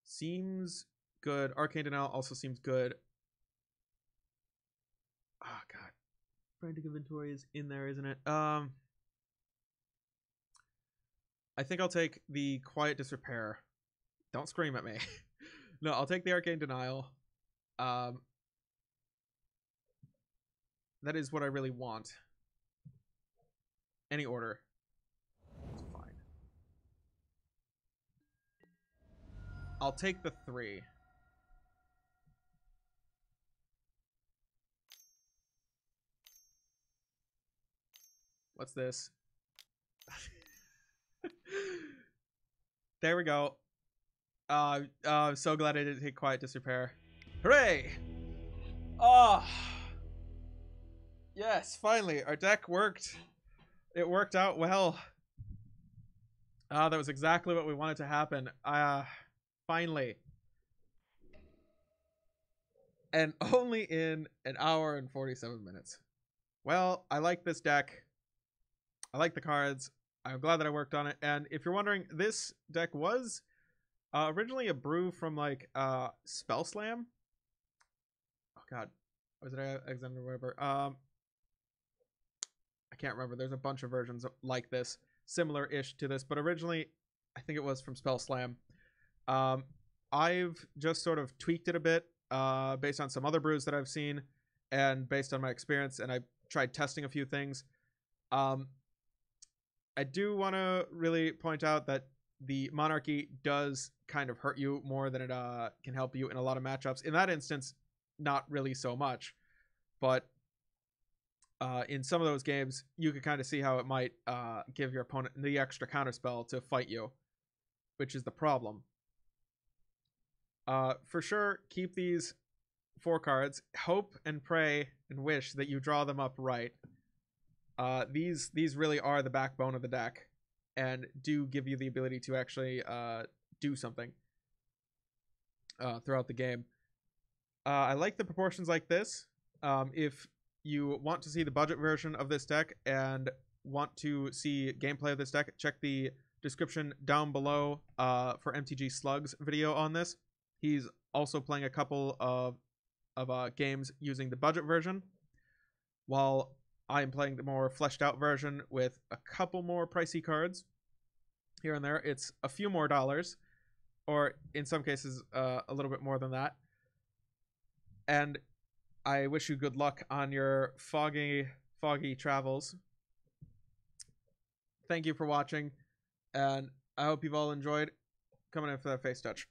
Seems good. Arcane Denial also seems good. Oh god. Frantic Inventory is in there, isn't it? I think I'll take the Quiet Disrepair. Don't scream at me. No, I'll take the Arcane Denial. That is what I really want. Any order. It's fine. I'll take the 3. What's this? There we go. I'm so glad I didn't take Quiet Disrepair. Hooray! Oh! Yes, finally. Our deck worked. It worked out well. That was exactly what we wanted to happen. Finally. And only in an hour and 47 minutes. Well, I like this deck. I like the cards. I'm glad that I worked on it. And if you're wondering, this deck was originally a brew from like Spell Slam. Oh god, was it Alexander or whatever? I can't remember. There's a bunch of versions like this, similar-ish to this, but originally I think it was from Spell Slam. I've just sort of tweaked it a bit based on some other brews that I've seen and based on my experience, and I tried testing a few things. I do want to really point out that the Monarchy does kind of hurt you more than it can help you in a lot of matchups. In that instance, not really so much. But in some of those games, you can kind of see how it might give your opponent the extra counterspell to fight you, which is the problem. For sure, keep these 4 cards. Hope and pray and wish that you draw them up right. These really are the backbone of the deck and do give you the ability to actually do something throughout the game. I like the proportions like this. If you want to see the budget version of this deck and want to see gameplay of this deck, check the description down below for MTG Slug's video on this. He's also playing a couple of games using the budget version, while I am playing the more fleshed out version with a couple more pricey cards here and there. It's a few more dollars, or in some cases a little bit more than that. And I wish you good luck on your foggy travels. Thank you for watching, and I hope you've all enjoyed coming in for that face touch.